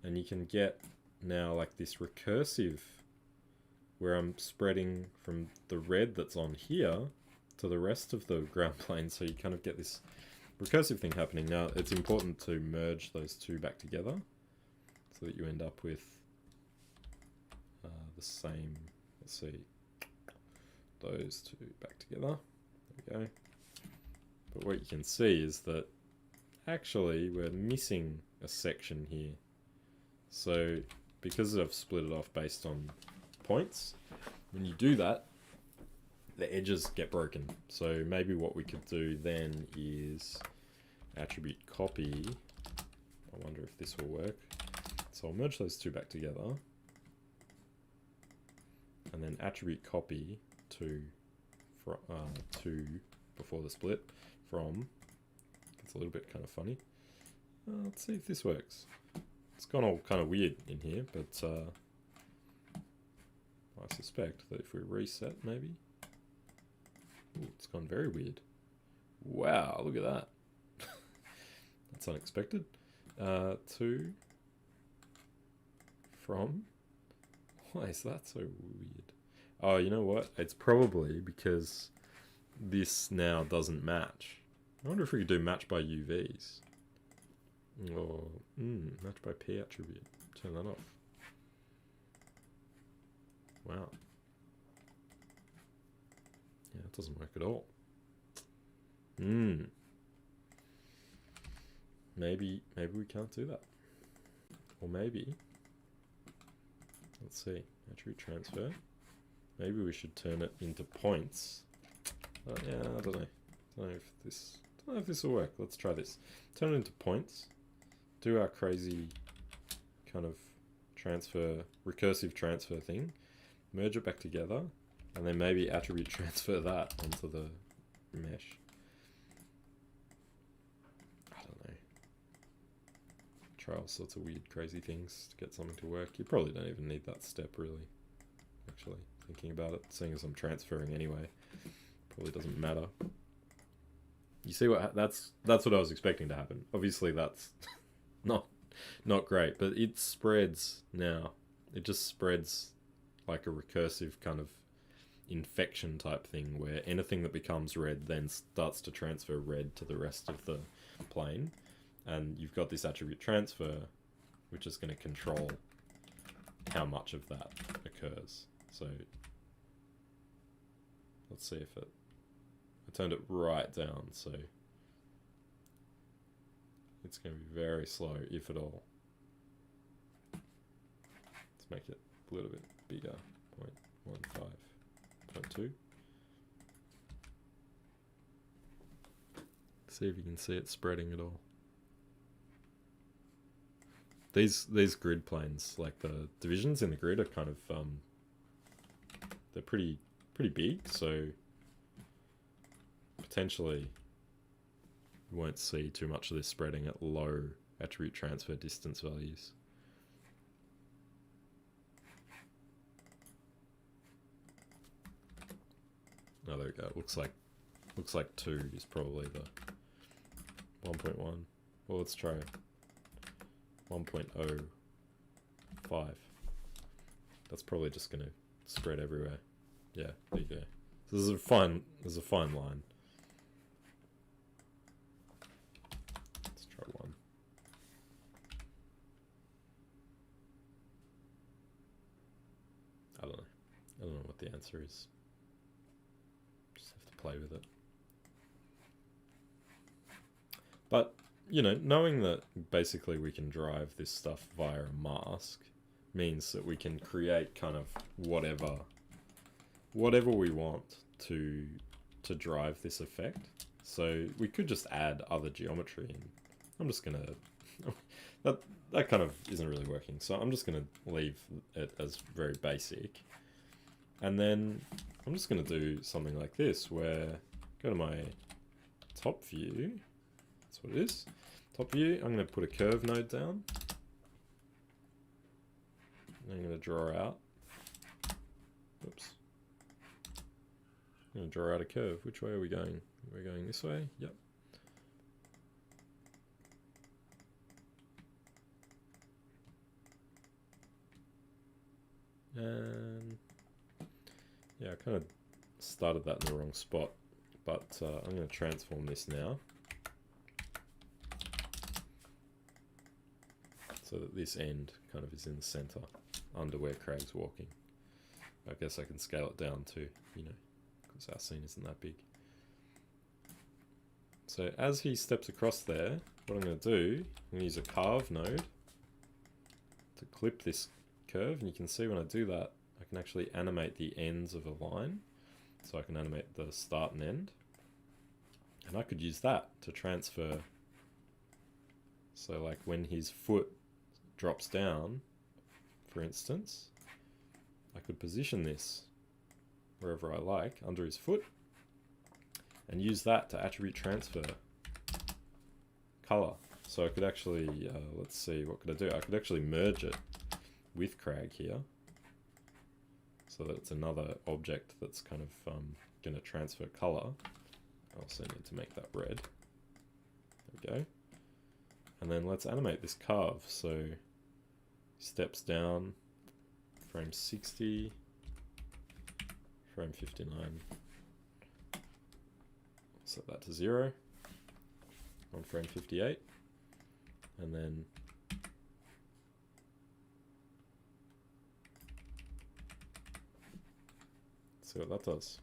And you can get now like this recursive where I'm spreading from the red that's on here to the rest of the ground plane, so you kind of get this recursive thing happening. Now, it's important to merge those two back together so that you end up with the same, let's see, those two back together. There we go. But what you can see is that actually we're missing a section here. So because I've split it off based on points, when you do that, the edges get broken. So maybe what we could do then is attribute copy. I wonder if this will work. So I'll merge those two back together. And then attribute copy to before the split from. It's a little bit kind of funny. Let's see if this works. It's gone all kind of weird in here, but I suspect that if we reset, maybe. Ooh, it's gone very weird. Wow, look at that. That's unexpected. To from. Why is that so weird? Oh, you know what? It's probably because this now doesn't match. I wonder if we could do match by UVs. Or match by P attribute. Turn that off. Wow. Yeah, it doesn't work at all. Maybe we can't do that. Or maybe, let's see, attribute transfer. Maybe we should turn it into points. Yeah, I don't know. Don't know if this will work. Let's try this. Turn it into points. Do our crazy kind of recursive transfer thing. Merge it back together. And then maybe attribute transfer that onto the mesh. I don't know. Try all sorts of weird, crazy things to get something to work. You probably don't even need that step, really. Actually, thinking about it, seeing as I'm transferring anyway, probably doesn't matter. You see what? That's what I was expecting to happen. Obviously, that's not great, but it spreads now. It just spreads like a recursive kind of infection type thing where anything that becomes red then starts to transfer red to the rest of the plane, and you've got this attribute transfer which is going to control how much of that occurs. So let's see if I turned it right down, so it's going to be very slow, if at all. Let's make it a little bit bigger, 0.15. 0.2. See if you can see it spreading at all. These grid planes, like the divisions in the grid, are kind of they're pretty big, so potentially you won't see too much of this spreading at low attribute transfer distance values. Oh, there we go. Looks like 2 is probably the 1.1. Well, let's try 1.05. That's probably just going to spread everywhere. Yeah, there you go. So there's a fine line. Let's try 1. I don't know what the answer is. Play with it. But, you know, knowing that basically we can drive this stuff via a mask means that we can create kind of whatever we want to drive this effect. So we could just add other geometry in. I'm just gonna that kind of isn't really working, so I'm just gonna leave it as very basic. And then I'm just going to do something like this, where go to my top view. That's what it is. Top view, I'm going to put a curve node down. I'm going to draw out. Oops. I'm going to draw out a curve. Which way are we going? We're going this way? Yep. And yeah, I kind of started that in the wrong spot. but I'm going to transform this now. So that this end kind of is in the center, under where Craig's walking. I guess I can scale it down too, you know, because our scene isn't that big. So as he steps across there, what I'm going to do, I'm going to use a carve node to clip this curve, and you can see when I do that, I can actually animate the ends of a line. So I can animate the start and end. And I could use that to transfer. So like when his foot drops down, for instance, I could position this wherever I like under his foot and use that to attribute transfer color. So I could actually, let's see, what could I do? I could actually merge it with Crag here so that it's another object that's kind of going to transfer color. I also need to make that red. There we go. And then let's animate this carve. So steps down, frame 60, frame 59. Set that to 0 on frame 58. And then see what that does.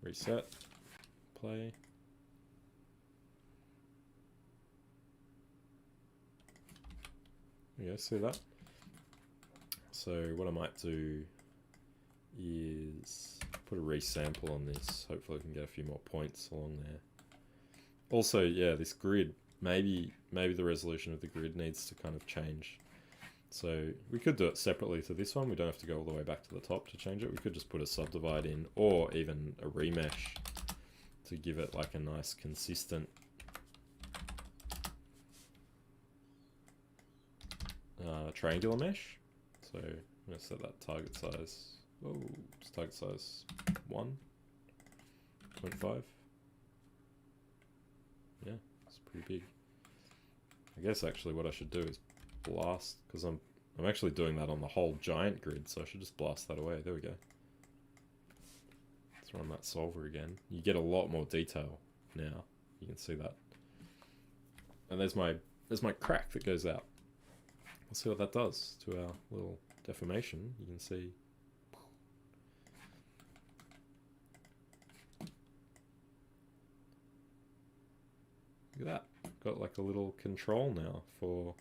Reset, play. Yeah, see that? So what I might do is put a resample on this. Hopefully I can get a few more points along there. Also, yeah, this grid, maybe the resolution of the grid needs to kind of change. So we could do it separately to this one. We don't have to go all the way back to the top to change it. We could just put a subdivide in, or even a remesh to give it like a nice consistent triangular mesh. So I'm going to set that target size. Oh, it's target size 1.5. Yeah, it's pretty big. I guess actually what I should do is blast, because I'm actually doing that on the whole giant grid, so I should just blast that away. There we go. Let's run that solver again. You get a lot more detail now. You can see that. And there's my crack that goes out. Let's see what that does to our little deformation. You can see. Look at that. Got like a little control now for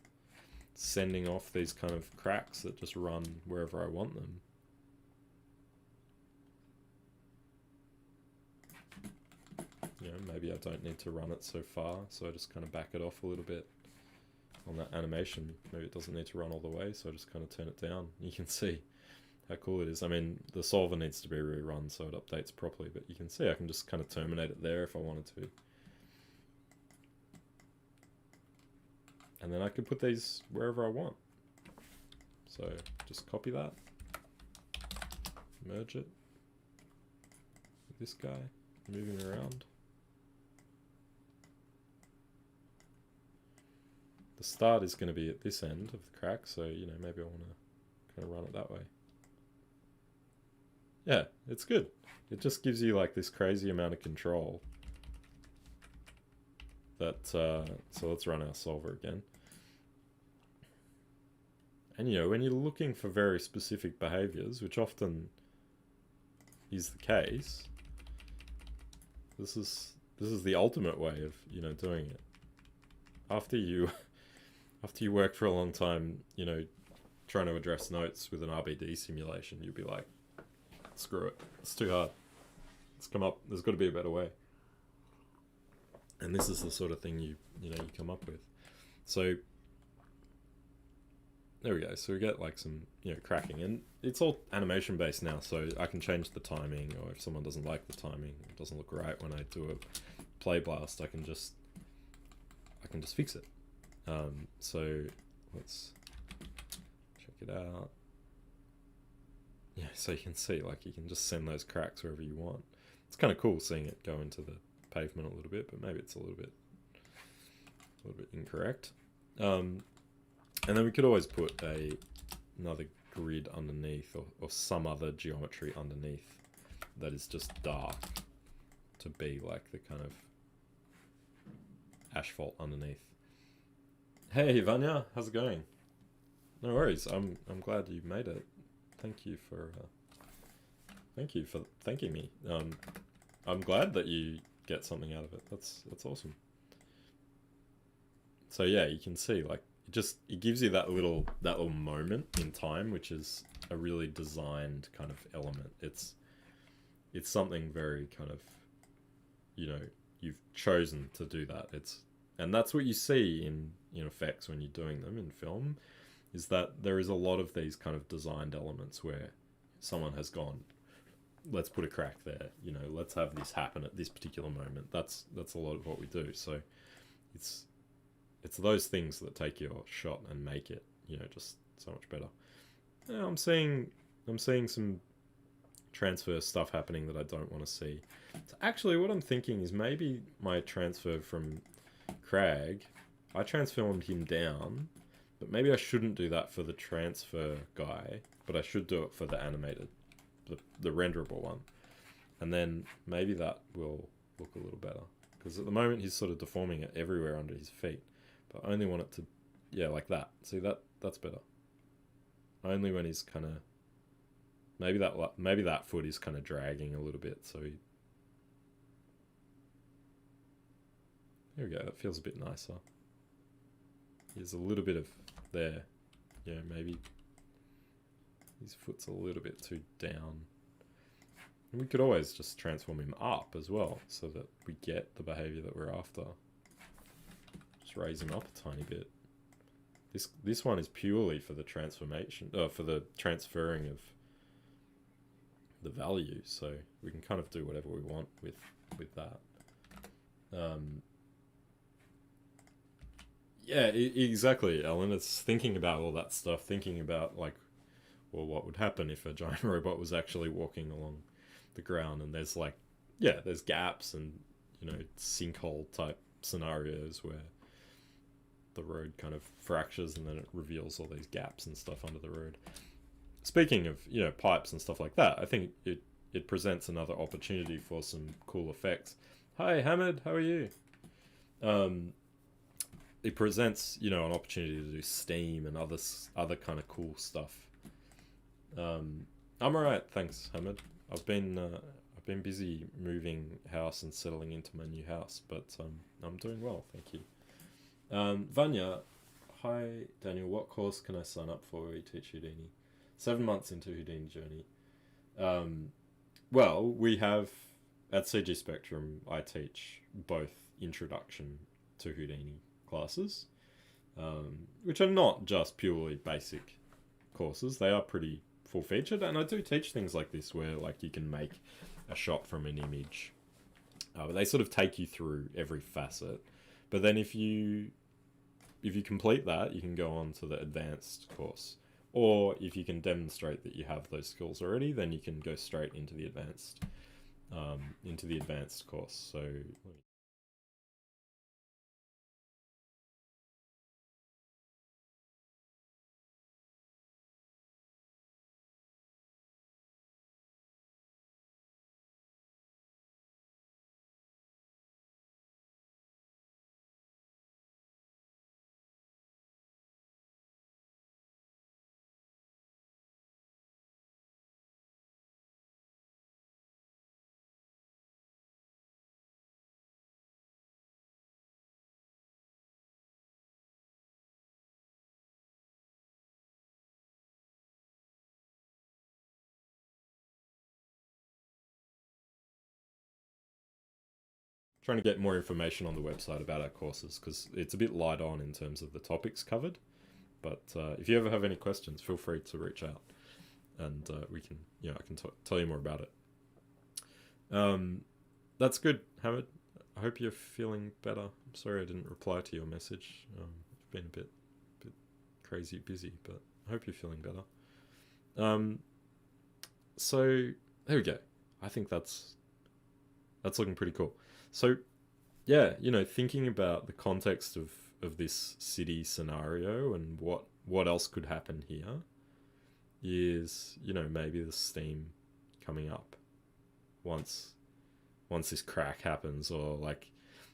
sending off these kind of cracks that just run wherever I want them. You know, maybe I don't need to run it so far, so I just kind of back it off a little bit on that animation. Maybe it doesn't need to run all the way, so I just kind of turn it down. You can see how cool it is. I mean, the solver needs to be rerun so it updates properly, but you can see I can just kind of terminate it there if I wanted to. And then I could put these wherever I want. So just copy that, merge it with this guy, move him around. The start is going to be at this end of the crack, so you know, maybe I want to kind of run it that way. Yeah, it's good. It just gives you like this crazy amount of control. That so let's run our solver again. And you know, when you're looking for very specific behaviors, which often is the case, this is the ultimate way of, you know, doing it. After you work for a long time, you know, trying to address notes with an RBD simulation, you'll be like, screw it, it's too hard. Let's come up. There's got to be a better way. And this is the sort of thing you come up with. So there we go. So we get like some, you know, cracking, and it's all animation based now. So I can change the timing, or if someone doesn't like the timing, it doesn't look right when I do a play blast, I can just fix it. So let's check it out. Yeah, so you can see, like, you can just send those cracks wherever you want. It's kind of cool seeing it go into the pavement a little bit, but maybe it's a little bit incorrect. And then we could always put another grid underneath, or some other geometry underneath that is just dark to be like the kind of asphalt underneath. Hey Vanya, how's it going? No worries. I'm glad you made it. Thank you for thanking me. I'm glad that you get something out of it. That's awesome. So yeah, you can see like it gives you that little moment in time, which is a really designed kind of element. It's something very kind of, you know, you've chosen to do that. And that's what you see in effects when you're doing them in film, is that there is a lot of these kind of designed elements where someone has gone, let's put a crack there, you know, let's have this happen at this particular moment. That's a lot of what we do. So it's those things that take your shot and make it, you know, just so much better. Yeah, I'm seeing some transfer stuff happening that I don't want to see. So actually what I'm thinking is maybe my transfer from Crag, I transformed him down, but maybe I shouldn't do that for the transfer guy, but I should do it for the animated, the renderable one. And then maybe that will look a little better. Because at the moment he's sort of deforming it everywhere under his feet. But I only want it to, yeah, like that. See, that's better. Only when he's kind of, maybe that foot is kind of dragging a little bit, so there we go, that feels a bit nicer. There's a little bit of there. Yeah, maybe his foot's a little bit too down. And we could always just transform him up as well, so that we get the behavior that we're after. Just raise him up a tiny bit. This one is purely for the transformation, for the transferring of the value, so we can kind of do whatever we want with that. Yeah, exactly, Ellen. It's thinking about all that stuff, thinking about like, well, what would happen if a giant robot was actually walking along the ground, and there's like, yeah, there's gaps and, you know, sinkhole type scenarios where the road kind of fractures and then it reveals all these gaps and stuff under the road. Speaking of, you know, pipes and stuff like that, I think it presents another opportunity for some cool effects. Hi Hamid, how are you? It presents, you know, an opportunity to do steam and other kind of cool stuff. I'm alright, thanks Hamid. I've been busy moving house and settling into my new house, but I'm doing well, thank you. Vanya, hi Daniel, what course can I sign up for where you teach Houdini? 7 months into Houdini journey. Well, we have, at CG Spectrum, I teach both introduction to Houdini classes, which are not just purely basic courses. They are pretty full-featured, and I do teach things like this where like you can make a shot from an image. But they sort of take you through every facet. But then if you complete that, you can go on to the advanced course. Or if you can demonstrate that you have those skills already, then you can go straight into the advanced course. So trying to get more information on the website about our courses, because it's a bit light on in terms of the topics covered. But if you ever have any questions, feel free to reach out, and we can, you know, I can tell you more about it. That's good, Hamid. I hope you're feeling better. I'm sorry I didn't reply to your message. I've been a bit crazy busy, but I hope you're feeling better. So there we go. I think that's looking pretty cool. So yeah, you know, thinking about the context of this city scenario and what else could happen here is, you know, maybe the steam coming up. once this crack happens, or like,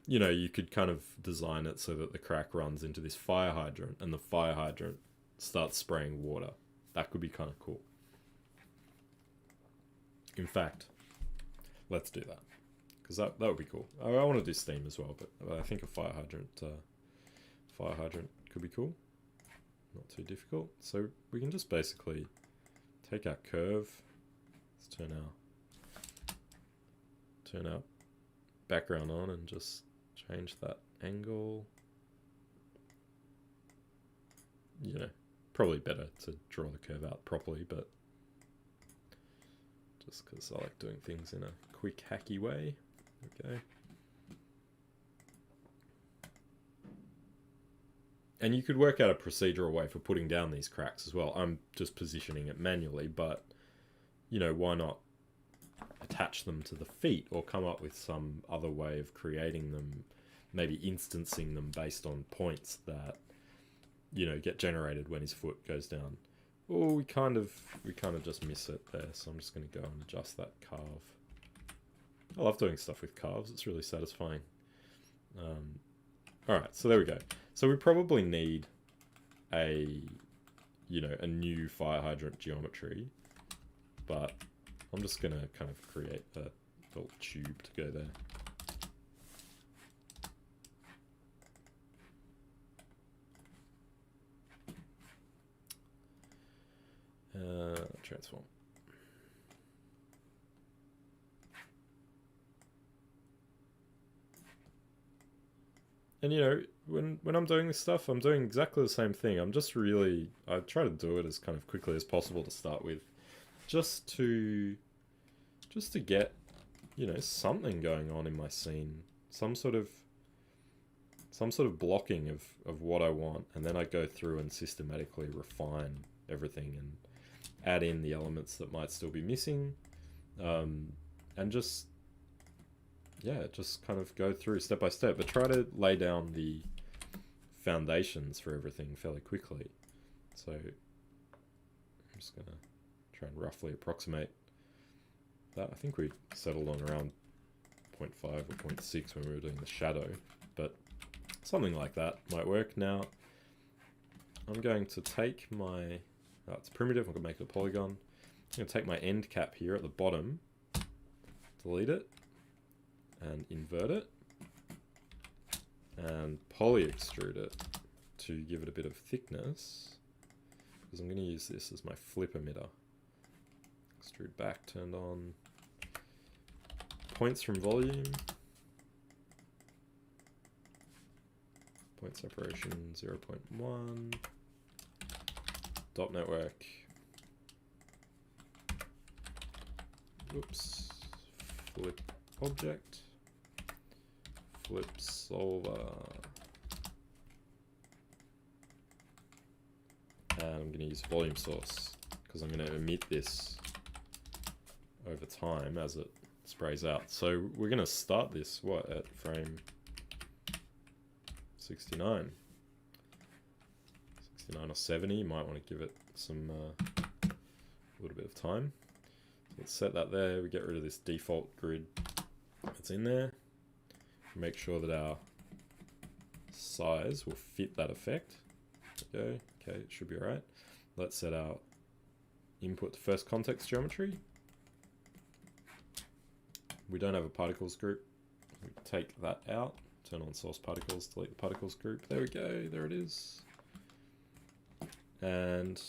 you know, you could kind of design it so that the crack runs into this fire hydrant and the fire hydrant starts spraying water. That could be kind of cool. In fact, let's do that, because that would be cool. I want to do steam as well, but I think a fire hydrant could be cool. Not too difficult. So we can just basically take our curve. Let's turn our background on and just change that angle. You know, probably better to draw the curve out properly, but just because I like doing things in a quick, hacky way. Okay. And you could work out a procedural way for putting down these cracks as well. I'm just positioning it manually, but, you know, why not attach them to the feet, or come up with some other way of creating them, maybe instancing them based on points that, you know, get generated when his foot goes down. Oh, we kind of just miss it there, so I'm just going to go and adjust that carve. I love doing stuff with carves, it's really satisfying. Alright, so there we go. So we probably need a new fire hydrant geometry, but I'm just going to kind of create a little tube to go there. Transform. And you know, when I'm doing this stuff, I'm doing exactly the same thing. I try to do it as kind of quickly as possible to start with, just to get, you know, something going on in my scene, some sort of blocking of what I want, and then I go through and systematically refine everything and add in the elements that might still be missing, and just kind of go through step by step, but try to lay down the foundations for everything fairly quickly. So I'm just gonna try and roughly approximate that. I think we settled on around 0.5 or 0.6 when we were doing the shadow, but something like that might work. Now I'm going to take my it's primitive, I'm going to make it a polygon. I'm going to take my end cap here at the bottom, delete it, and invert it, and poly extrude it to give it a bit of thickness, because I'm going to use this as my flip emitter. Extrude back turned on. Points from volume. Point separation 0.1. Dot network. Oops. Flip object. Flip solver. And I'm going to use volume source, because I'm going to emit this over time as it sprays out. So we're going to start this, at frame 69. 69 or 70, you might want to give it some a little bit of time. So let's set that there. We get rid of this default grid that's in there. Make sure that our size will fit that effect. Okay, it should be alright. Let's set our input to first context geometry. We don't have a particles group. We take that out, turn on source particles, delete the particles group. There we go, there it is. And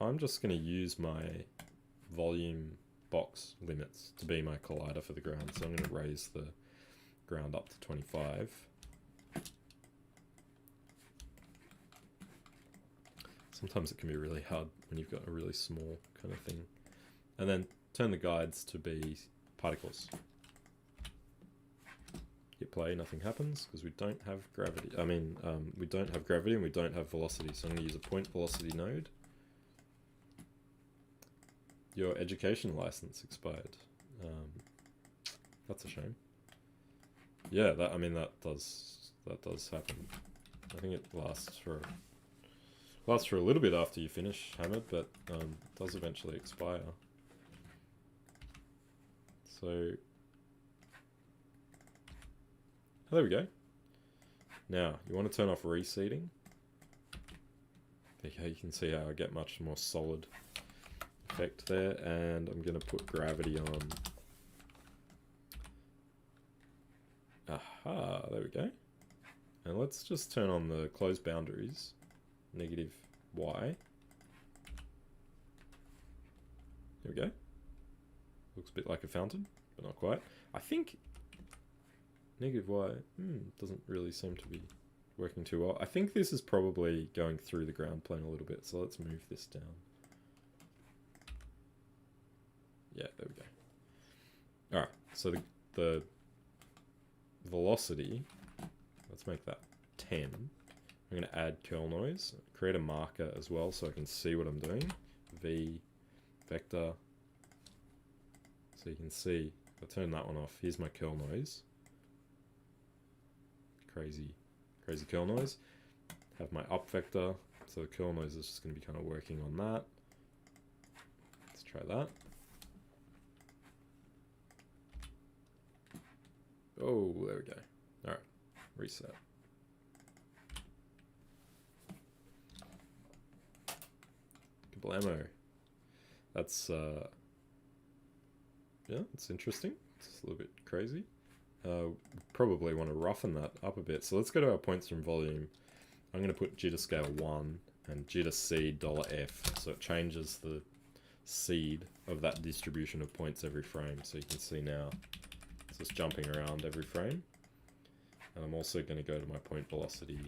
I'm just going to use my volume box limits to be my collider for the ground. So I'm going to raise the ground up to 25. Sometimes it can be really hard when you've got a really small kind of thing. And then turn the guides to be particles. Hit play, nothing happens because we don't have gravity. We don't have gravity and we don't have velocity, so I'm going to use a point velocity node. Your education license expired. That's a shame. Yeah, that does happen. I think it lasts for a little bit after you finish Hammered, but does eventually expire. So there we go. Now you want to turn off reseeding. There you go, you can see how I get much more solid effect there, and I'm going to put gravity on. Aha, there we go. And let's just turn on the closed boundaries, negative y. There we go. Looks a bit like a fountain, but not quite. I think negative y doesn't really seem to be working too well. I think this is probably going through the ground plane a little bit, so let's move this down. Yeah, there we go. Alright, so the velocity, let's make that 10. I'm going to add curl noise, create a marker as well so I can see what I'm doing. V, vector. So you can see, if I turn that one off, here's my curl noise. Crazy curl noise. Have my up vector, so the curl noise is just going to be kind of working on that. Let's try that. Oh, there we go. Alright, reset. Kablamo. That's, yeah, it's interesting. It's a little bit crazy. Probably want to roughen that up a bit. So let's go to our points from volume. I'm going to put jitter scale 1 and jitter seed $F. So it changes the seed of that distribution of points every frame. So you can see now it's just jumping around every frame. And I'm also going to go to my point velocity.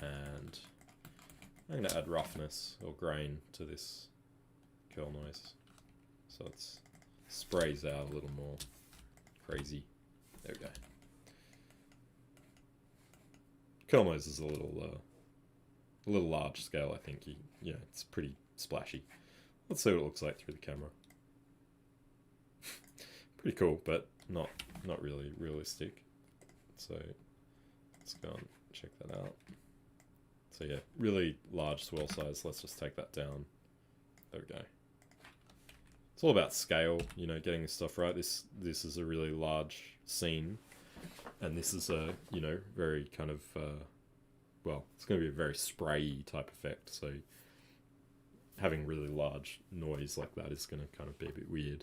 And I'm going to add roughness or grain to this curl noise. So it sprays out a little more crazy. There we go. Curl noise is a little large scale, I think. Yeah, it's pretty splashy. Let's see what it looks like through the camera. Pretty cool, but not really realistic. So let's go and check that out. So yeah, really large swirl size. Let's just take that down. There we go. It's all about scale, you know, getting this stuff right. This is a really large scene, and this is a, you know, very kind of, well, it's going to be a very spray type effect, so having really large noise like that is going to kind of be a bit weird.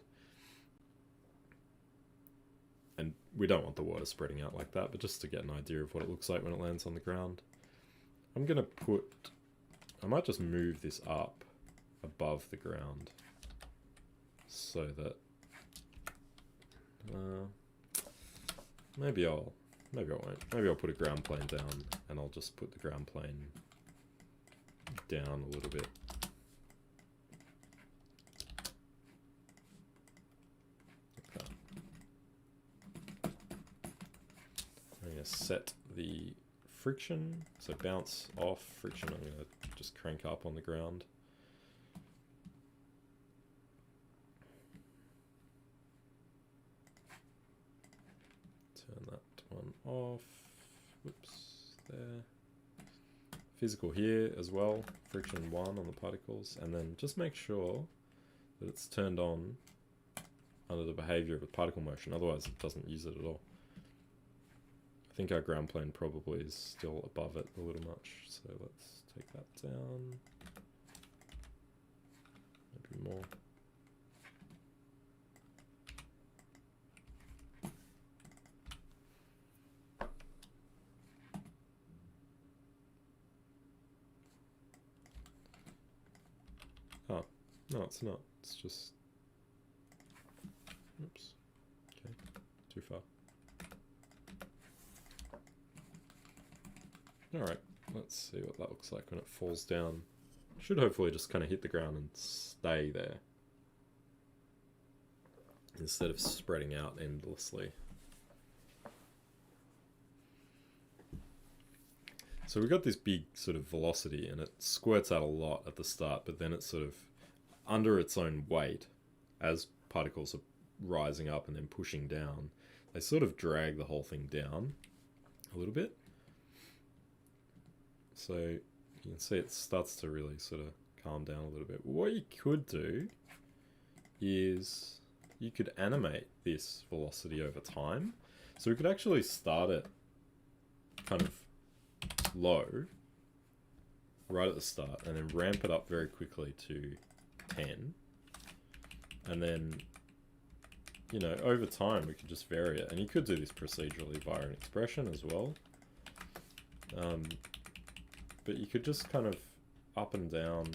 And we don't want the water spreading out like that, but just to get an idea of what it looks like when it lands on the ground. I'm going to I might just move this up above the ground. So that maybe I won't. Maybe I'll put a ground plane down, and I'll just put the ground plane down a little bit. Like that. I'm going to set the friction, so bounce off friction. I'm going to just crank up on the ground. Turn that one off. Whoops, there. Physical here as well. Friction 1 on the particles, and then just make sure that it's turned on under the behavior of a particle motion. Otherwise, it doesn't use it at all. I think our ground plane probably is still above it a little much, so let's take that down. Maybe more. Oh, no, it's not. It's just... Oops. Okay, too far. Alright, let's see what that looks like when it falls down. Should hopefully just kind of hit the ground and stay there, instead of spreading out endlessly. So we've got this big sort of velocity, and it squirts out a lot at the start, but then it's sort of under its own weight, as particles are rising up and then pushing down, they sort of drag the whole thing down a little bit. So you can see it starts to really sort of calm down a little bit. What you could do is you could animate this velocity over time. So we could actually start it kind of low right at the start and then ramp it up very quickly to 10. And then, you know, over time we could just vary it. And you could do this procedurally via an expression as well. But you could just kind of up and down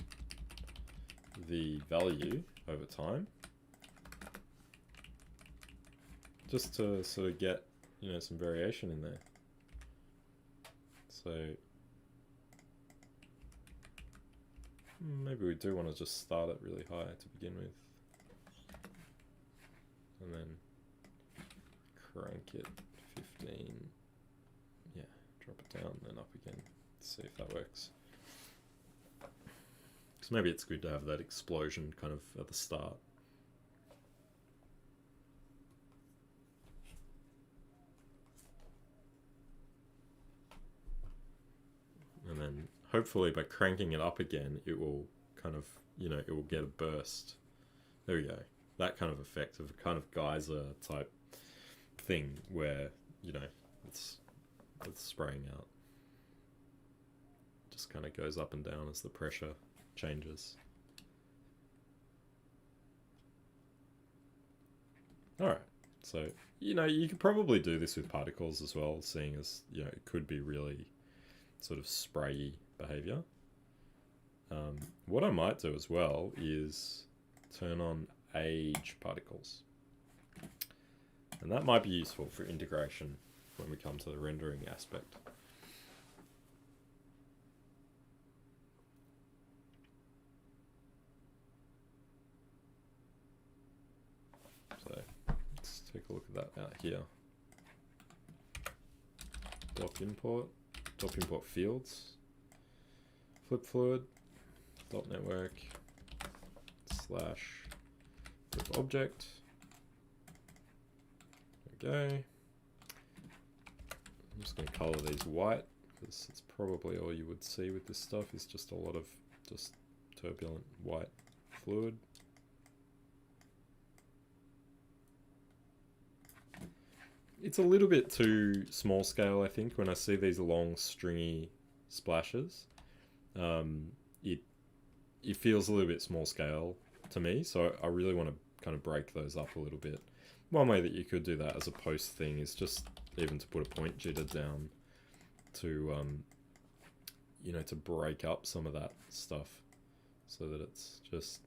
the value over time, just to sort of get, you know, some variation in there. So maybe we do want to just start it really high to begin with, and then crank it 15. Yeah, drop it down, then up again. See if that works. Because maybe it's good to have that explosion kind of at the start. And then hopefully by cranking it up again, it will kind of, you know, it will get a burst. There we go. That kind of effect of a kind of geyser type thing where, you know, it's spraying out. Just kind of goes up and down as the pressure changes. Alright, so, you know, you could probably do this with particles as well, seeing as, you know, it could be really sort of sprayy behavior. What I might do as well is turn on age particles. And that might be useful for integration when we come to the rendering aspect. So let's take a look at that out here. Dot import fields, flip fluid, dot network, slash flip object. There we go. I'm just going to color these white because it's probably all you would see with this stuff is just a lot of just turbulent white fluid. It's a little bit too small scale, I think, when I see these long stringy splashes. It feels a little bit small scale to me, so I really want to kind of break those up a little bit. One way that you could do that as a post thing is just even to put a point jitter down to, you know, to break up some of that stuff so that it's just,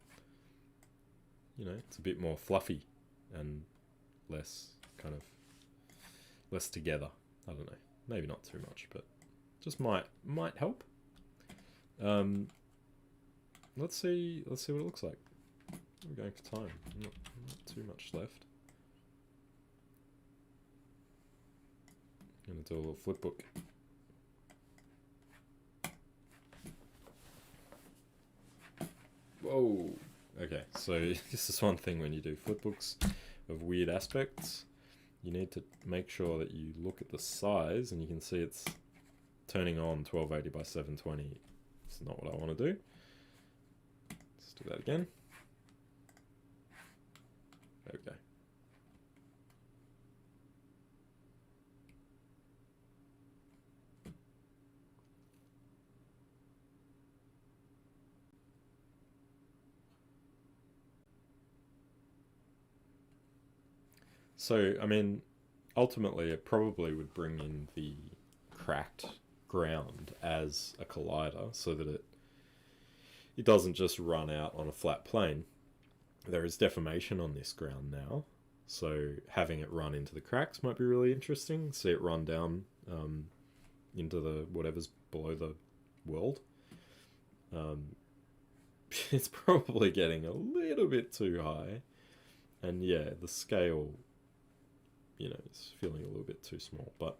you know, it's a bit more fluffy and less kind of less together. I don't know, maybe not too much, but just might help. Let's see what it looks like. We're going for time. Not too much left. I'm gonna do a little flip book. Whoa. Okay, so this is one thing when you do flip books of weird aspects. You need to make sure that you look at the size, and you can see it's turning on 1280 by 720. It's not what I want to do. Let's do that again. There we go. So, I mean, ultimately it probably would bring in the cracked ground as a collider so that it doesn't just run out on a flat plane. There is deformation on this ground now, so having it run into the cracks might be really interesting. See it run down into the whatever's below the world. It's probably getting a little bit too high, and yeah, the scale, you know, it's feeling a little bit too small. But,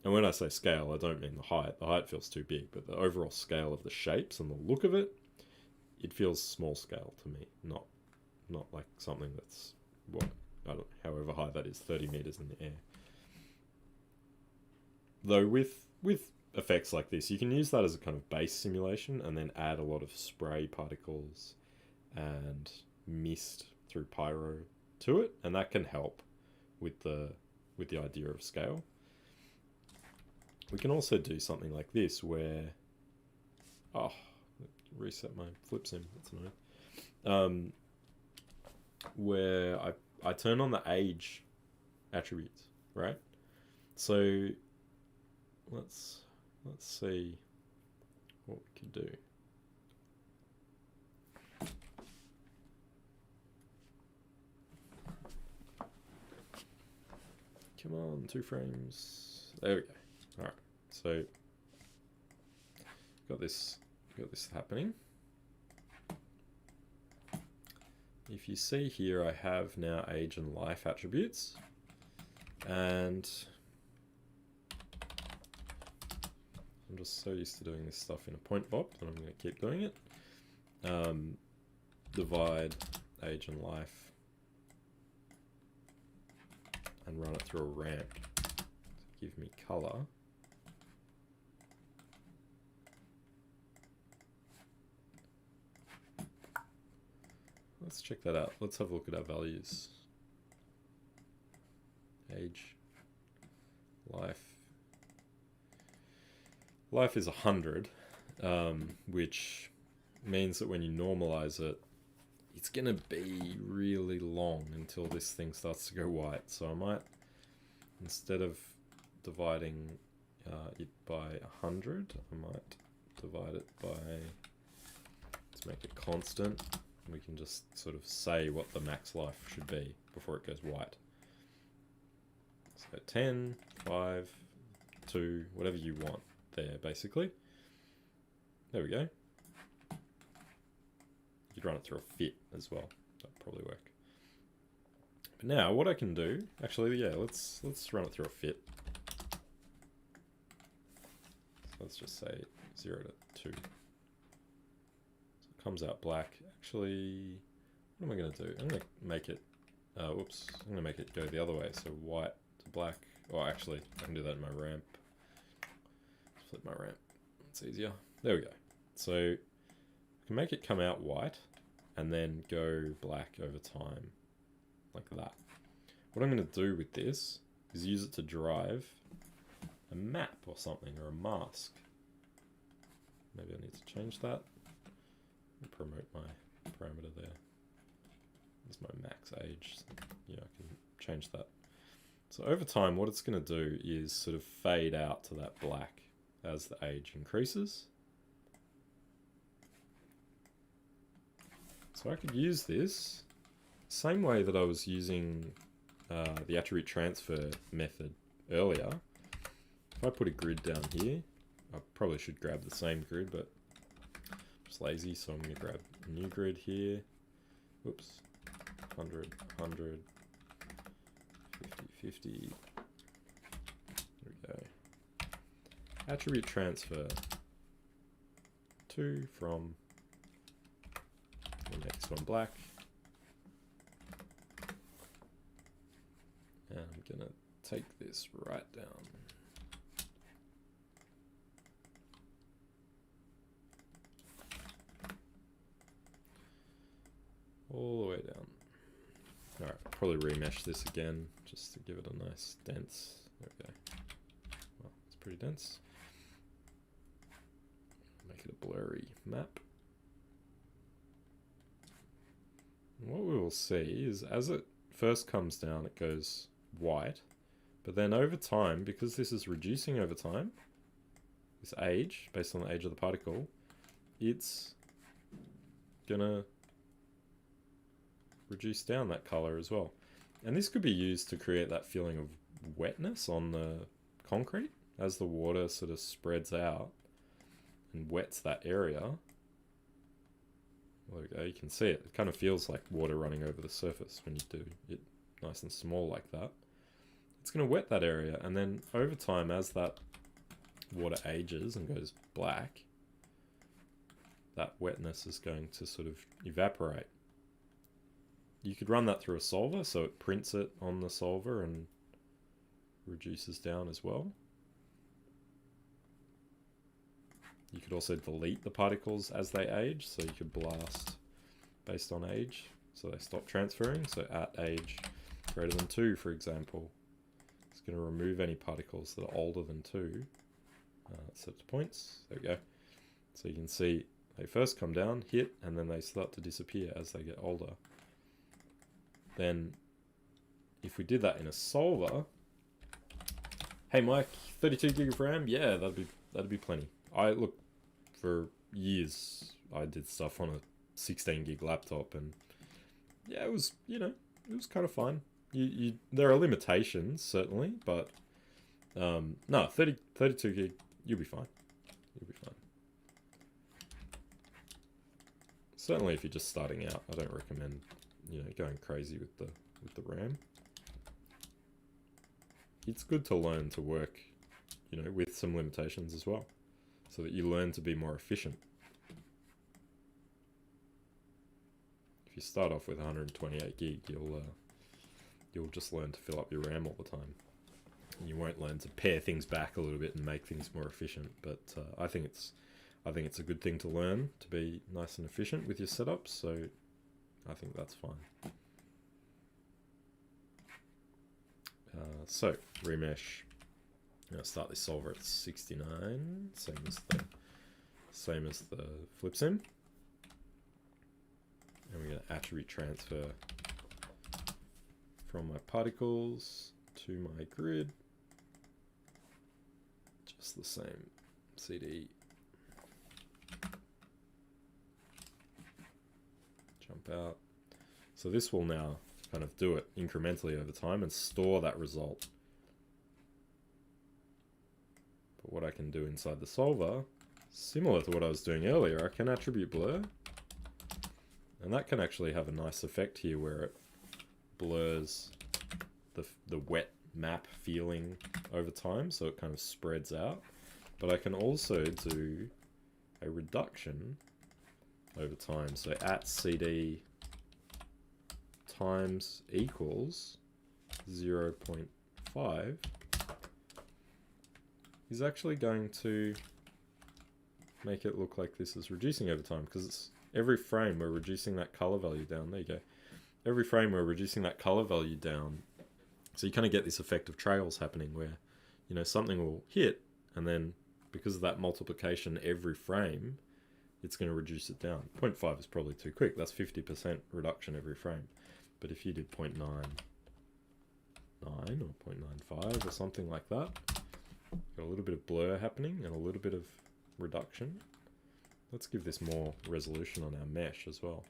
and when I say scale, I don't mean the height. The height feels too big, but the overall scale of the shapes and the look of it, it feels small scale to me. Not like something that's, what, I don't know, however high that is, 30 meters in the air. Though with effects like this, you can use that as a kind of base simulation and then add a lot of spray particles and mist through pyro to it, and that can help with the idea of scale. We can also do something like this where, oh, reset my flip sim, that's annoying. Where I turn on the age attributes, right? So let's see what we can do. Come on, 2 frames. There we go. All right. So got this happening. If you see here, I have now age and life attributes, and I'm just so used to doing this stuff in a point bob that I'm going to keep doing it. Divide age and life and run it through a ramp to give me color. Let's check that out. Let's have a look at our values. Age, life. Life is 100, which means that when you normalize it, it's going to be really long until this thing starts to go white. So I might, instead of dividing it by 100, I might divide it by, let's make it constant. We can just sort of say what the max life should be before it goes white. So 10, 5, 2, whatever you want there, basically. There we go. You could run it through a fit as well. That'd probably work. But now what I can do, actually, yeah, let's run it through a fit. So let's just say 0 to 2. Comes out black. Actually, what am I going to do? I'm going to make it, whoops, I'm going to make it go the other way. So white to black. Oh, actually, I can do that in my ramp. Flip my ramp. It's easier. There we go. So I can make it come out white and then go black over time, like that. What I'm going to do with this is use it to drive a map or something, or a mask. Maybe I need to change that. Promote my parameter there. There's my max age. So, yeah, I can change that. So over time, what it's going to do is sort of fade out to that black as the age increases. So I could use this same way that I was using the attribute transfer method earlier. If I put a grid down here, I probably should grab the same grid, but just lazy, so I'm going to grab a new grid here. Whoops, 100, 100, 50, 50. There we go. Attribute transfer to from. We'll make this one black. And I'm going to take this right down. All the way down. Alright, probably remesh this again just to give it a nice dense. There we go. Well, it's pretty dense. Make it a blurry map. And what we will see is as it first comes down, it goes white. But then over time, because this is reducing over time, this age, based on the age of the particle, it's gonna reduce down that color as well. And this could be used to create that feeling of wetness on the concrete as the water sort of spreads out and wets that area. There we go, you can see it. It kind of feels like water running over the surface when you do it nice and small like that. It's going to wet that area, and then over time, as that water ages and goes black, that wetness is going to sort of evaporate. You could run that through a solver, so it prints it on the solver and reduces down as well. You could also delete the particles as they age, so you could blast based on age. so they stop transferring. So at age greater than 2, for example, it's going to remove any particles that are older than 2. Set to points. There we go. So you can see they first come down, hit, and then they start to disappear as they get older. Then, if we did that in a solver, hey Mike, 32 gig of RAM, yeah, that'd be plenty. Look, for years I did stuff on a 16 gig laptop, and yeah, it was, you know, it was kind of fine. There are limitations certainly, but no, 32 gig, you'll be fine. You'll be fine. Certainly, if you're just starting out, I don't recommend, you know, going crazy with the RAM. It's good to learn to work, you know, with some limitations as well, so that you learn to be more efficient. If you start off with 128 gig, you'll just learn to fill up your RAM all the time. And you won't learn to pare things back a little bit and make things more efficient. But I think it's a good thing to learn to be nice and efficient with your setups. So I think that's fine. So remesh. I'm gonna start this solver at 69, same as the flip sim. And we're going to attribute transfer from my particles to my grid. Just the same. CD. Jump out. So this will now kind of do it incrementally over time and store that result. But what I can do inside the solver, similar to what I was doing earlier, I can attribute blur. And that can actually have a nice effect here where it blurs the wet map feeling over time, so it kind of spreads out. But I can also do a reduction over time. So at CD times equals 0.5 is actually going to make it look like this is reducing over time, because it's every frame we're reducing that color value down. There you go. Every frame we're reducing that color value down. So you kind of get this effect of trails happening where, you know, something will hit, and then because of that multiplication every frame, it's going to reduce it down. 0.5 is probably too quick. That's 50% reduction every frame. But if you did 0.99 or 0.95 or something like that, got a little bit of blur happening and a little bit of reduction. Let's give this more resolution on our mesh as well.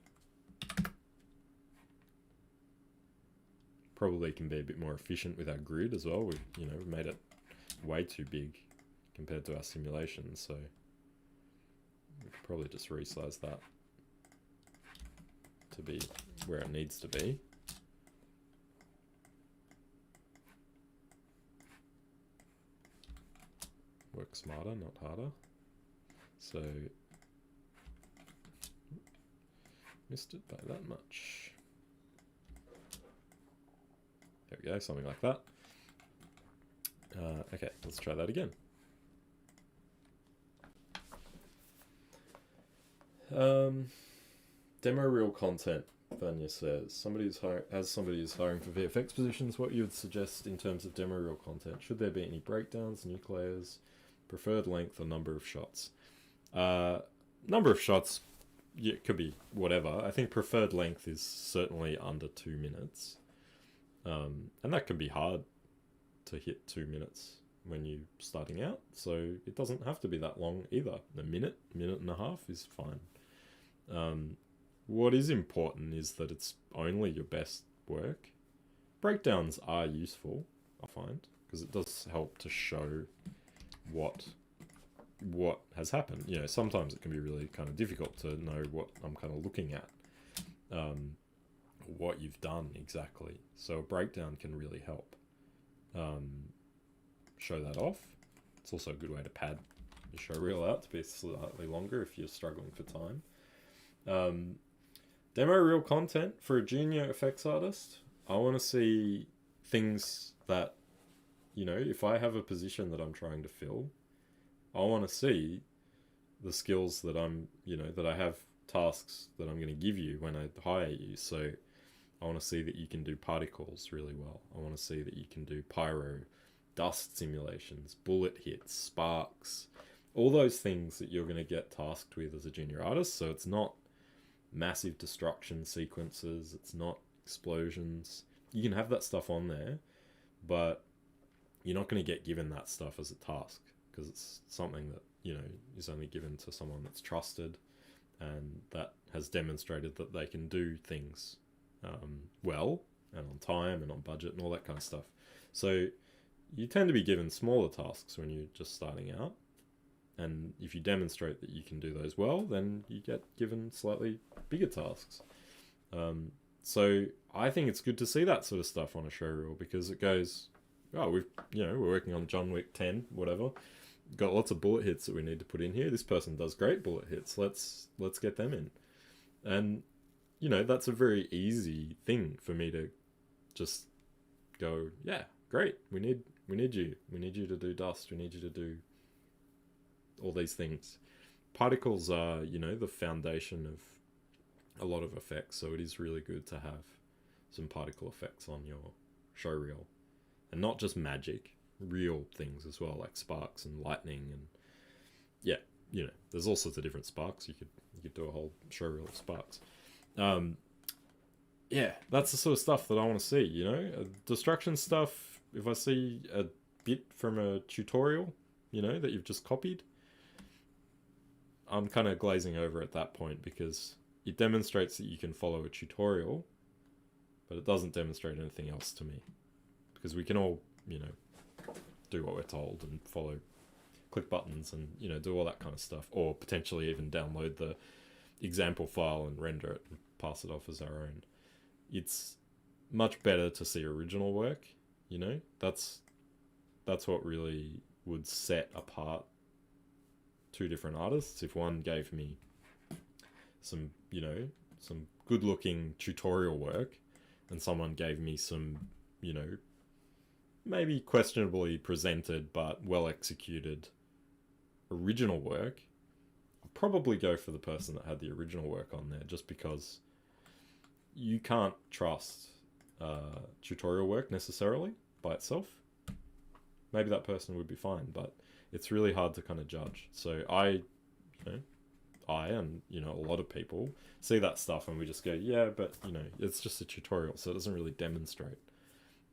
Probably can be a bit more efficient with our grid as well. We've made it way too big compared to our simulation, so we could probably just resize that to be where it needs to be. Work smarter, not harder. So missed it by that much. There we go, something like that. Okay, let's try that again. Demo reel content, Vanya says. Somebody who's hiring for VFX positions, what you would suggest in terms of demo reel content? Should there be any breakdowns, nuclears, preferred length, or number of shots? Number of shots, yeah, it could be whatever. I think preferred length is certainly under 2 minutes. And that can be hard to hit 2 minutes when you're starting out, so it doesn't have to be that long either. A minute and a half is fine. What is important is that it's only your best work. Breakdowns are useful, I find, because it does help to show what has happened. You know, sometimes it can be really kind of difficult to know what I'm kind of looking at, what you've done exactly. So a breakdown can really help show that off. It's also a good way to pad your show reel out to be slightly longer if you're struggling for time. Demo reel content for a junior effects artist, I want to see things that, you know, if I have a position that I'm trying to fill, I want to see the skills that that I have tasks that I'm going to give you when I hire you. So I want to see that you can do particles really well. I want to see that you can do pyro, dust simulations, bullet hits, sparks, all those things that you're going to get tasked with as a junior artist. So it's not massive destruction sequences, it's not explosions. You can have that stuff on there, but you're not going to get given that stuff as a task, because it's something that, you know, is only given to someone that's trusted and that has demonstrated that they can do things well and on time and on budget and all that kind of stuff. So you tend to be given smaller tasks when you're just starting out, and if you demonstrate that you can do those well, then you get given slightly bigger tasks. So I think it's good to see that sort of stuff on a show reel, because it goes, oh, we're working on John Wick 10, whatever. Got lots of bullet hits that we need to put in here. This person does great bullet hits. Let's get them in. And, you know, that's a very easy thing for me to just go, yeah, great. We need you. We need you to do dust. We need you to do all these things. Particles are, you know, the foundation of a lot of effects. So it is really good to have some particle effects on your show reel. And not just magic, real things as well, like sparks and lightning, and yeah, you know, there's all sorts of different sparks. You could do a whole show reel of sparks. Yeah, that's the sort of stuff that I want to see, you know. Destruction stuff, if I see a bit from a tutorial, you know, that you've just copied, I'm kind of glazing over at that point, because it demonstrates that you can follow a tutorial, but it doesn't demonstrate anything else to me. Because we can all, you know, do what we're told and follow, click buttons and, you know, do all that kind of stuff. Or potentially even download the example file and render it and pass it off as our own. It's much better to see original work, you know. That's what really would set apart two different artists. If one gave me some, you know, some good looking tutorial work, and someone gave me some, you know, maybe questionably presented but well executed original work, I'd probably go for the person that had the original work on there, just because you can't trust tutorial work necessarily by itself. Maybe that person would be fine, but it's really hard to kind of judge. So I and, you know, a lot of people see that stuff and we just go, yeah, but, you know, it's just a tutorial, so it doesn't really demonstrate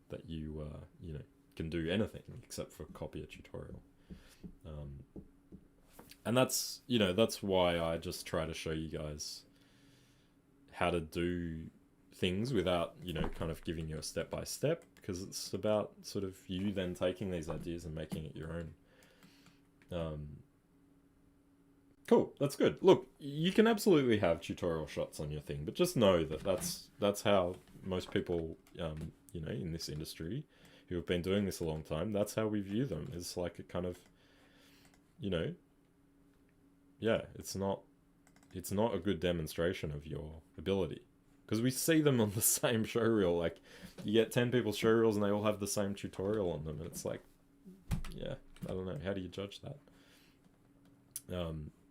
that you, you know, can do anything except for copy a tutorial. And that's, you know, that's why I just try to show you guys how to do things without, you know, kind of giving you a step-by-step, because it's about sort of you then taking these ideas and making it your own. Cool, that's good. Look, you can absolutely have tutorial shots on your thing, but just know that that's how most people, you know, in this industry who have been doing this a long time, that's how we view them. It's like a kind of, you know, yeah, it's not a good demonstration of your ability, because we see them on the same show reel. Like, you get 10 people's show reels and they all have the same tutorial on them, and it's like, yeah, I don't know, how do you judge that?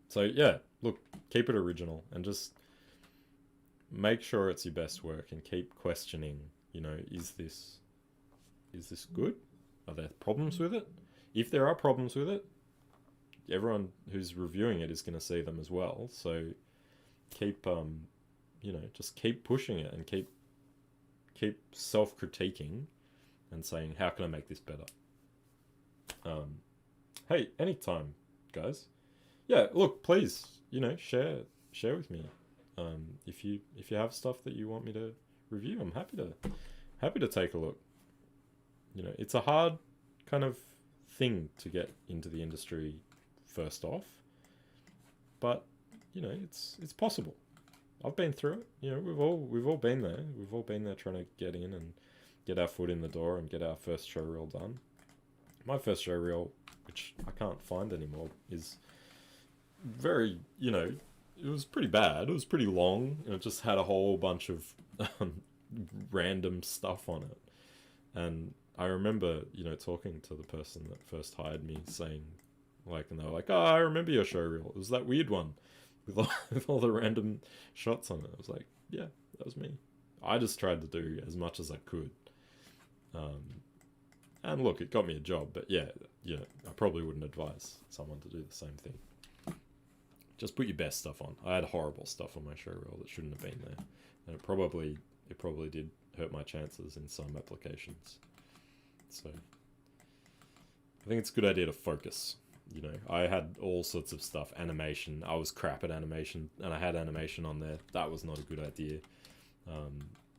So yeah, look, keep it original and just make sure it's your best work, and keep questioning, you know, is this good? Are there problems with it? If there are problems with it, everyone who's reviewing it is going to see them as well. So keep, you know, just keep pushing it, and keep self-critiquing and saying, how can I make this better? Hey, anytime, guys. Yeah, look, please, you know, share with me. If you have stuff that you want me to review, I'm happy to take a look. You know, it's a hard kind of thing to get into the industry first off, but, you know, it's possible. I've been through it. You know, we've all been there. We've all been there trying to get in and get our foot in the door and get our first show reel done. My first show reel, which I can't find anymore, is very, you know, it was pretty bad. It was pretty long, and it just had a whole bunch of random stuff on it. And I remember, you know, talking to the person that first hired me, saying, like, and they were like, oh, I remember your show reel. It was that weird one. with all the random shots on it. I was like, yeah, that was me. I just tried to do as much as I could. And look, it got me a job, but yeah, I probably wouldn't advise someone to do the same thing. Just put your best stuff on. I had horrible stuff on my show reel that shouldn't have been there. And it probably did hurt my chances in some applications. So I think it's a good idea to focus. You know, I had all sorts of stuff. Animation. I was crap at animation, and I had animation on there. That was not a good idea.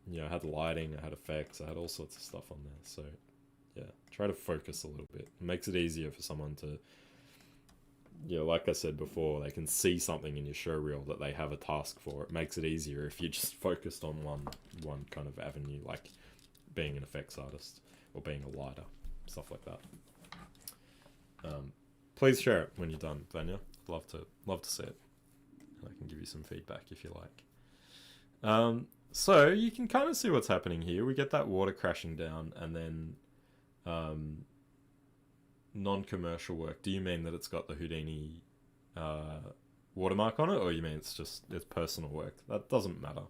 You know, I had lighting, I had effects, I had all sorts of stuff on there. So yeah, try to focus a little bit. It makes it easier for someone to, you know, like I said before, they can see something in your show reel that they have a task for. It makes it easier if you're just focused on one kind of avenue, like being an effects artist or being a lighter, stuff like that. Please share it when you're done, Vanya. Love to see it. And I can give you some feedback if you like. So you can kind of see what's happening here. We get that water crashing down, and then non-commercial work. Do you mean that it's got the Houdini watermark on it, or you mean it's personal work? That doesn't matter.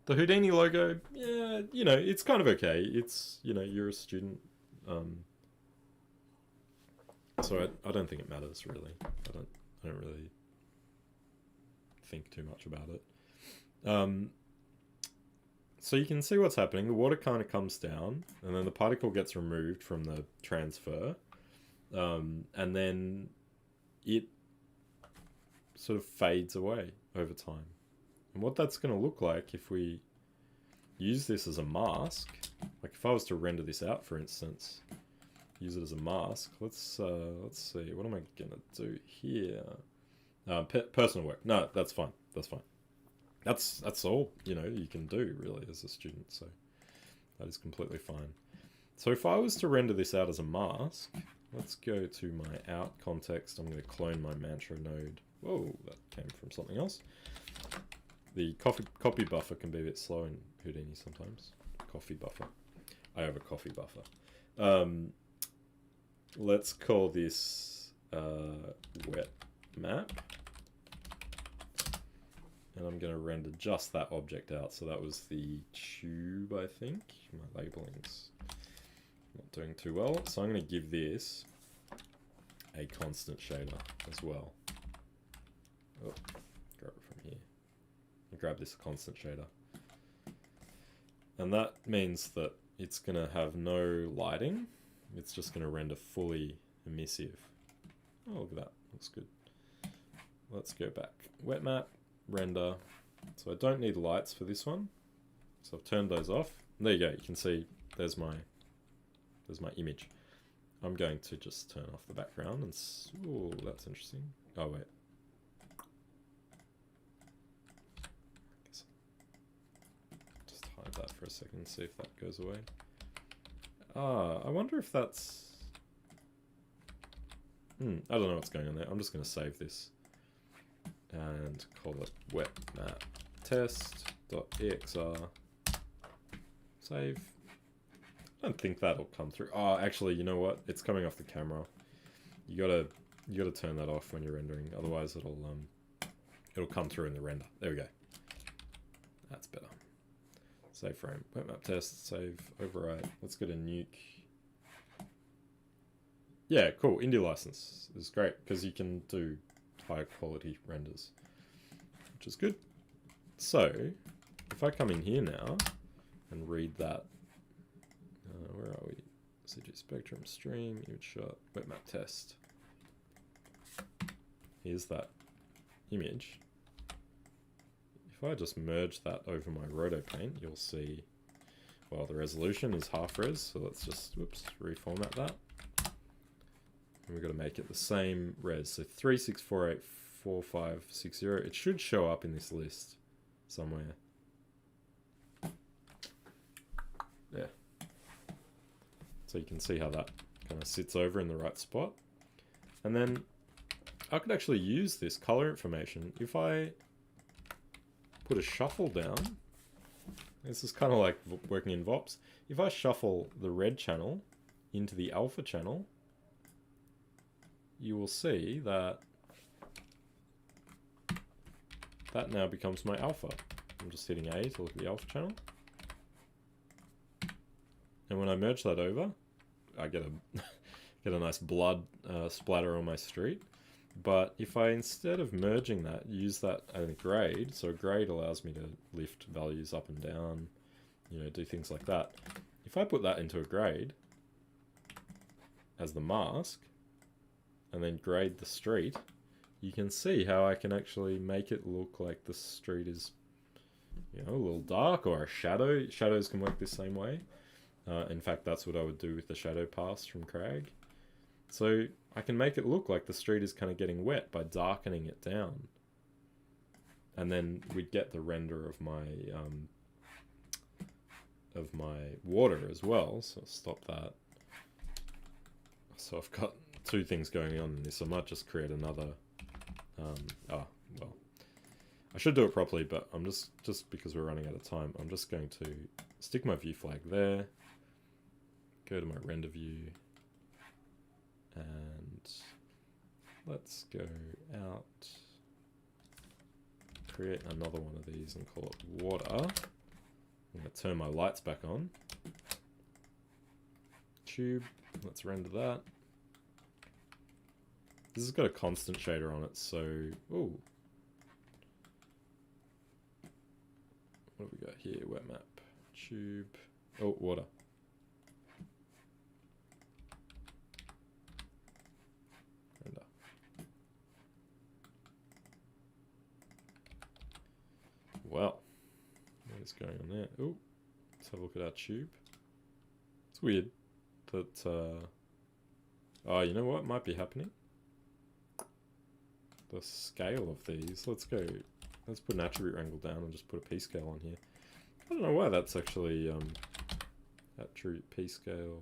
The Houdini logo, yeah, you know, it's kind of okay. It's, you know, you're a student. So I don't think it matters really. I don't really think too much about it. So you can see what's happening. The water kind of comes down, and then the particle gets removed from the transfer, and then it sort of fades away over time. And what that's going to look like if we use this as a mask, like if I was to render this out, for instance, use it as a mask. Let's see. What am I going to do here? Personal work. No, that's fine. That's fine. That's all, you know, you can do really as a student, so that is completely fine. So if I was to render this out as a mask, let's go to my out context. I'm going to clone my mantra node. Whoa, that came from something else. The copy buffer can be a bit slow in Houdini sometimes. Coffee buffer. I have a coffee buffer. Let's call this wet map. And I'm going to render just that object out. So that was the tube, I think. My labeling's not doing too well. So I'm going to give this a constant shader as well. Oh, grab it from here. And grab this constant shader. And that means that it's going to have no lighting. It's just going to render fully emissive. Oh, look at that. Looks good. Let's go back. Wet map. Render. So I don't need lights for this one, so I've turned those off. And there you go, you can see there's my image. I'm going to just turn off the background and oh, that's interesting. Oh wait, just hide that for a second and see if that goes away. I wonder if that's I don't know what's going on there. I'm just going to save this and call it wet map test.exr. Save. I don't think that'll come through. Oh, actually, you know what? It's coming off the camera. You gotta turn that off when you're rendering. Otherwise, it'll come through in the render. There we go. That's better. Save frame. Wet map test. Save. Override. Let's get a nuke. Yeah, cool. Indie license is great because you can do higher quality renders, which is good. So if I come in here now and read that, where are we? CGS Spectrum stream, image shot, wet map test. Here's that image. If I just merge that over my roto paint, you'll see, well, the resolution is half res, so let's just, whoops, reformat that. And we've got to make it the same res, so 36484560. It should show up in this list somewhere. Yeah. So you can see how that kind of sits over in the right spot. And then I could actually use this color information if I put a shuffle down. This is kind of like working in VOPs. If I shuffle the red channel into the alpha channel, you will see that that now becomes my alpha. I'm just hitting A to look at the alpha channel. And when I merge that over, I get a get a nice blood splatter on my street. But if I, instead of merging that, use that as a grade, so a grade allows me to lift values up and down, you know, do things like that. If I put that into a grade as the mask, and then grade the street, you can see how I can actually make it look like the street is, you know, a little dark, or a shadow. Shadows can work the same way. In fact, that's what I would do with the shadow pass from Crag. So I can make it look like the street is kind of getting wet by darkening it down. And then we'd get the render of my water as well. So I'll stop that. So I've got two things going on in this. I might just create another. Well, I should do it properly, but I'm just because we're running out of time, I'm just going to stick my view flag there. Go to my render view. And let's go out, create another one of these and call it water. I'm going to turn my lights back on. Tube, let's render that. This has got a constant shader on it, so, ooh. What have we got here? Wet map, tube, oh, water. Well, what is going on there? Oh, let's have a look at our tube. It's weird that, oh, you know what might be happening? The scale of these. Let's put an attribute wrangle down and just put a p-scale on here. I don't know why that's actually, attribute p-scale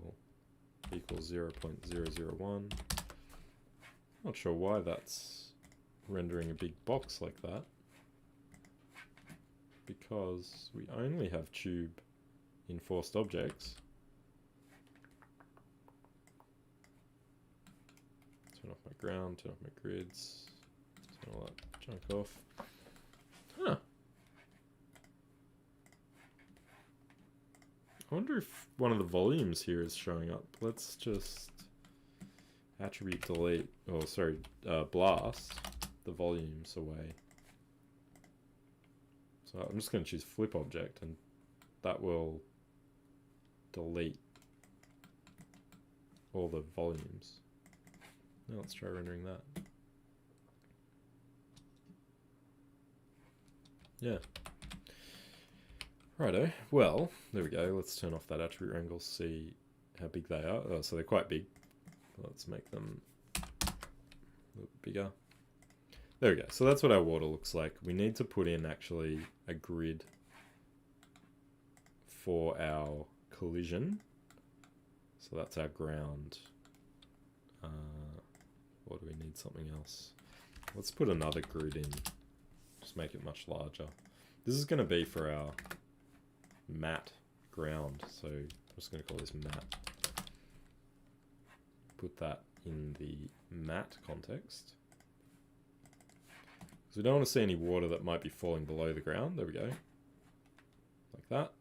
equals 0.001. Not sure why that's rendering a big box like that. Because we only have tube in forced objects. Turn off my ground, turn off my grids, turn all that junk off. Huh. I wonder if one of the volumes here is showing up. Let's just attribute delete, oh sorry, blast the volumes away. So I'm just going to choose flip object, and that will delete all the volumes. Now let's try rendering that. Yeah. Righto. Well, there we go. Let's turn off that attribute wrangle, see how big they are. Oh, so they're quite big. Let's make them a little bigger. There we go. So that's what our water looks like. We need to put in actually a grid for our collision. So that's our ground. What do we need? Something else. Let's put another grid in. Just make it much larger. This is going to be for our matte ground. So I'm just going to call this matte. Put that in the matte context. So we don't want to see any water that might be falling below the ground. There we go. Like that.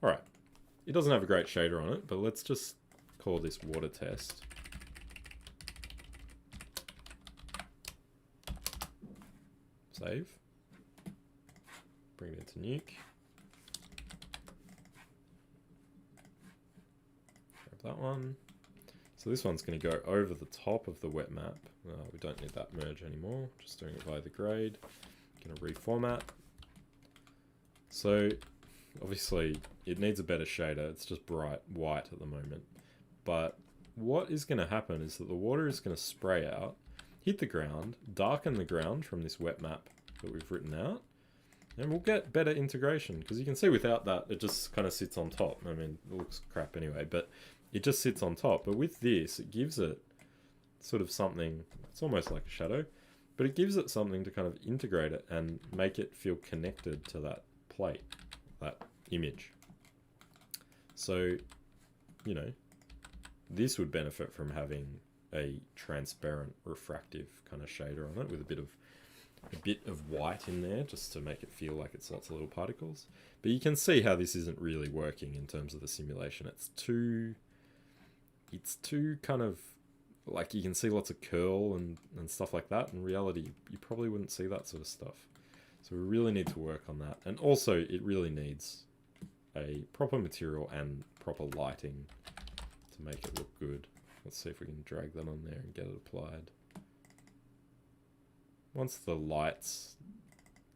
Alright. It doesn't have a great shader on it, but let's just call this water test. Save. Bring it into nuke. Grab that one. So this one's going to go over the top of the wet map. We don't need that merge anymore. Just doing it via the grade. Going to reformat. So obviously it needs a better shader. It's just bright white at the moment. But what is going to happen is that the water is going to spray out, hit the ground, darken the ground from this wet map that we've written out, and we'll get better integration. Because you can see without that, it just kind of sits on top. I mean, it looks crap anyway, but it just sits on top. But with this, it gives it sort of something, it's almost like a shadow, but it gives it something to kind of integrate it and make it feel connected to that plate, that image. So, you know, this would benefit from having a transparent, refractive kind of shader on it with a bit of a bit of white in there just to make it feel like it's lots of little particles. But you can see how this isn't really working in terms of the simulation. It's too kind of, like, you can see lots of curl and stuff like that. In reality, you probably wouldn't see that sort of stuff. So we really need to work on that. And also, it really needs a proper material and proper lighting to make it look good. Let's see if we can drag that on there and get it applied. Once the lights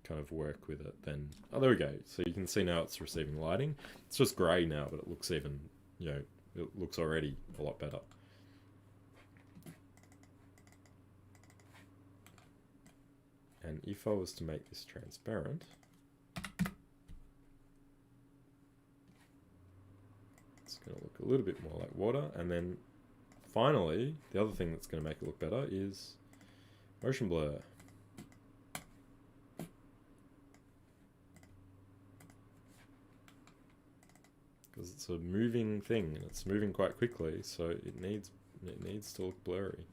kind of work with it, then... Oh, there we go. So you can see now it's receiving lighting. It's just grey now, but it looks even, you know, it looks already a lot better. And if I was to make this transparent, it's going to look a little bit more like water. And then finally, the other thing that's going to make it look better is motion blur. Because it's a moving thing and it's moving quite quickly, so it needs to look blurry.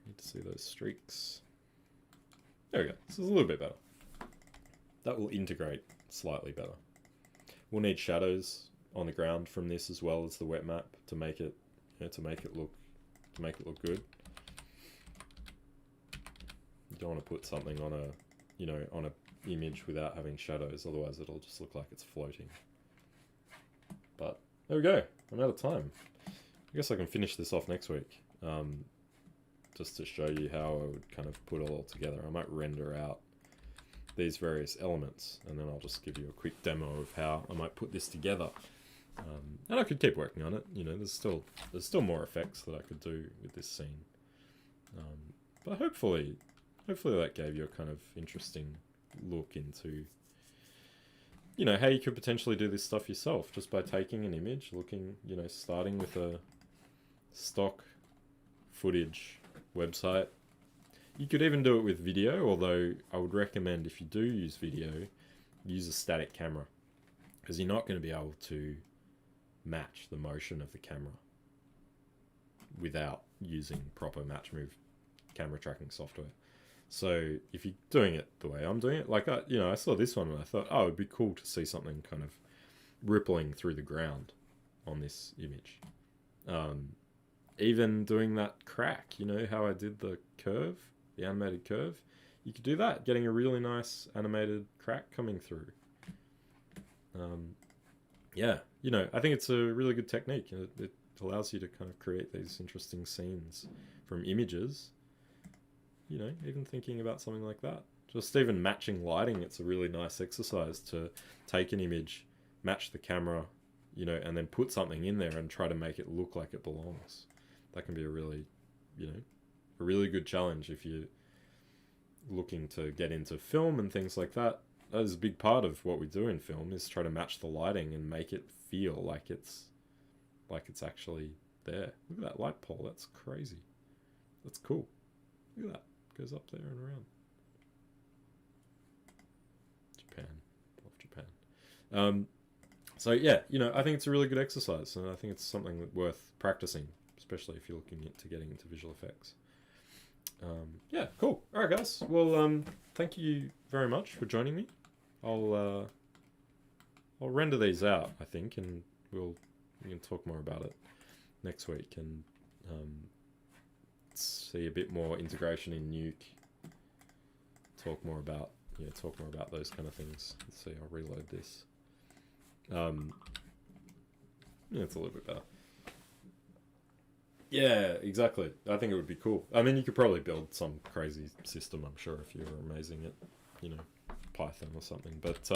Need to see those streaks. There we go. This is a little bit better. That will integrate slightly better. We'll need shadows on the ground from this as well as the wet map to make it, you know, to make it look good. You don't want to put something on a, you know, on a image without having shadows, otherwise it'll just look like it's floating. But there we go. I'm out of time. I guess I can finish this off next week. Just to show you how I would kind of put it all together. I might render out these various elements and then I'll just give you a quick demo of how I might put this together. And I could keep working on it. You know, there's still more effects that I could do with this scene. But hopefully that gave you a kind of interesting look into, you know, how you could potentially do this stuff yourself just by taking an image, looking, you know, starting with a stock footage website. You could even do it with video, although I would recommend if you do use video, use a static camera, because you're not going to be able to match the motion of the camera without using proper match move camera tracking software. So if you're doing it the way I'm doing it, like I saw this one and I thought, oh, it'd be cool to see something kind of rippling through the ground on this image. Even doing that crack, you know, how I did the curve, the animated curve, you could do that, getting a really nice animated crack coming through. Yeah, you know, I think it's a really good technique. It allows you to kind of create these interesting scenes from images. You know, even thinking about something like that. Just even matching lighting, it's a really nice exercise to take an image, match the camera, you know, and then put something in there and try to make it look like it belongs. That can be a really, you know, a really good challenge if you're looking to get into film and things like that. That is a big part of what we do in film, is try to match the lighting and make it feel like it's actually there. Look at that light pole, that's crazy. That's cool. Look at that. Goes up there and around. Japan. Love Japan. So yeah, you know, I think it's a really good exercise, and I think it's something worth practicing, especially if you're looking into getting into visual effects. Yeah, cool. Alright guys, well thank you very much for joining me. I'll render these out, I think, and we can talk more about it next week, and see a bit more integration in Nuke. Talk more about those kind of things. Let's see, I'll reload this. Yeah, it's a little bit better. Yeah, exactly. I think it would be cool. I mean, you could probably build some crazy system, I'm sure, if you were amazing at, you know, Python or something. But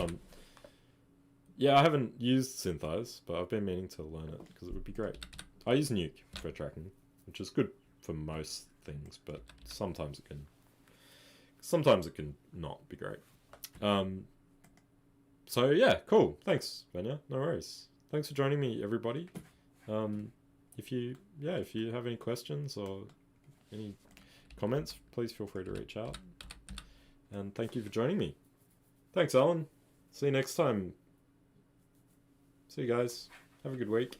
yeah, I haven't used Synthesize, but I've been meaning to learn it because it would be great. I use Nuke for tracking, which is good for most things, but sometimes it can not be great. So yeah, cool. Thanks, Vanya. No worries. Thanks for joining me, everybody. If you have any questions or any comments, please feel free to reach out. And thank you for joining me. Thanks, Alan. See you next time. See you guys. Have a good week.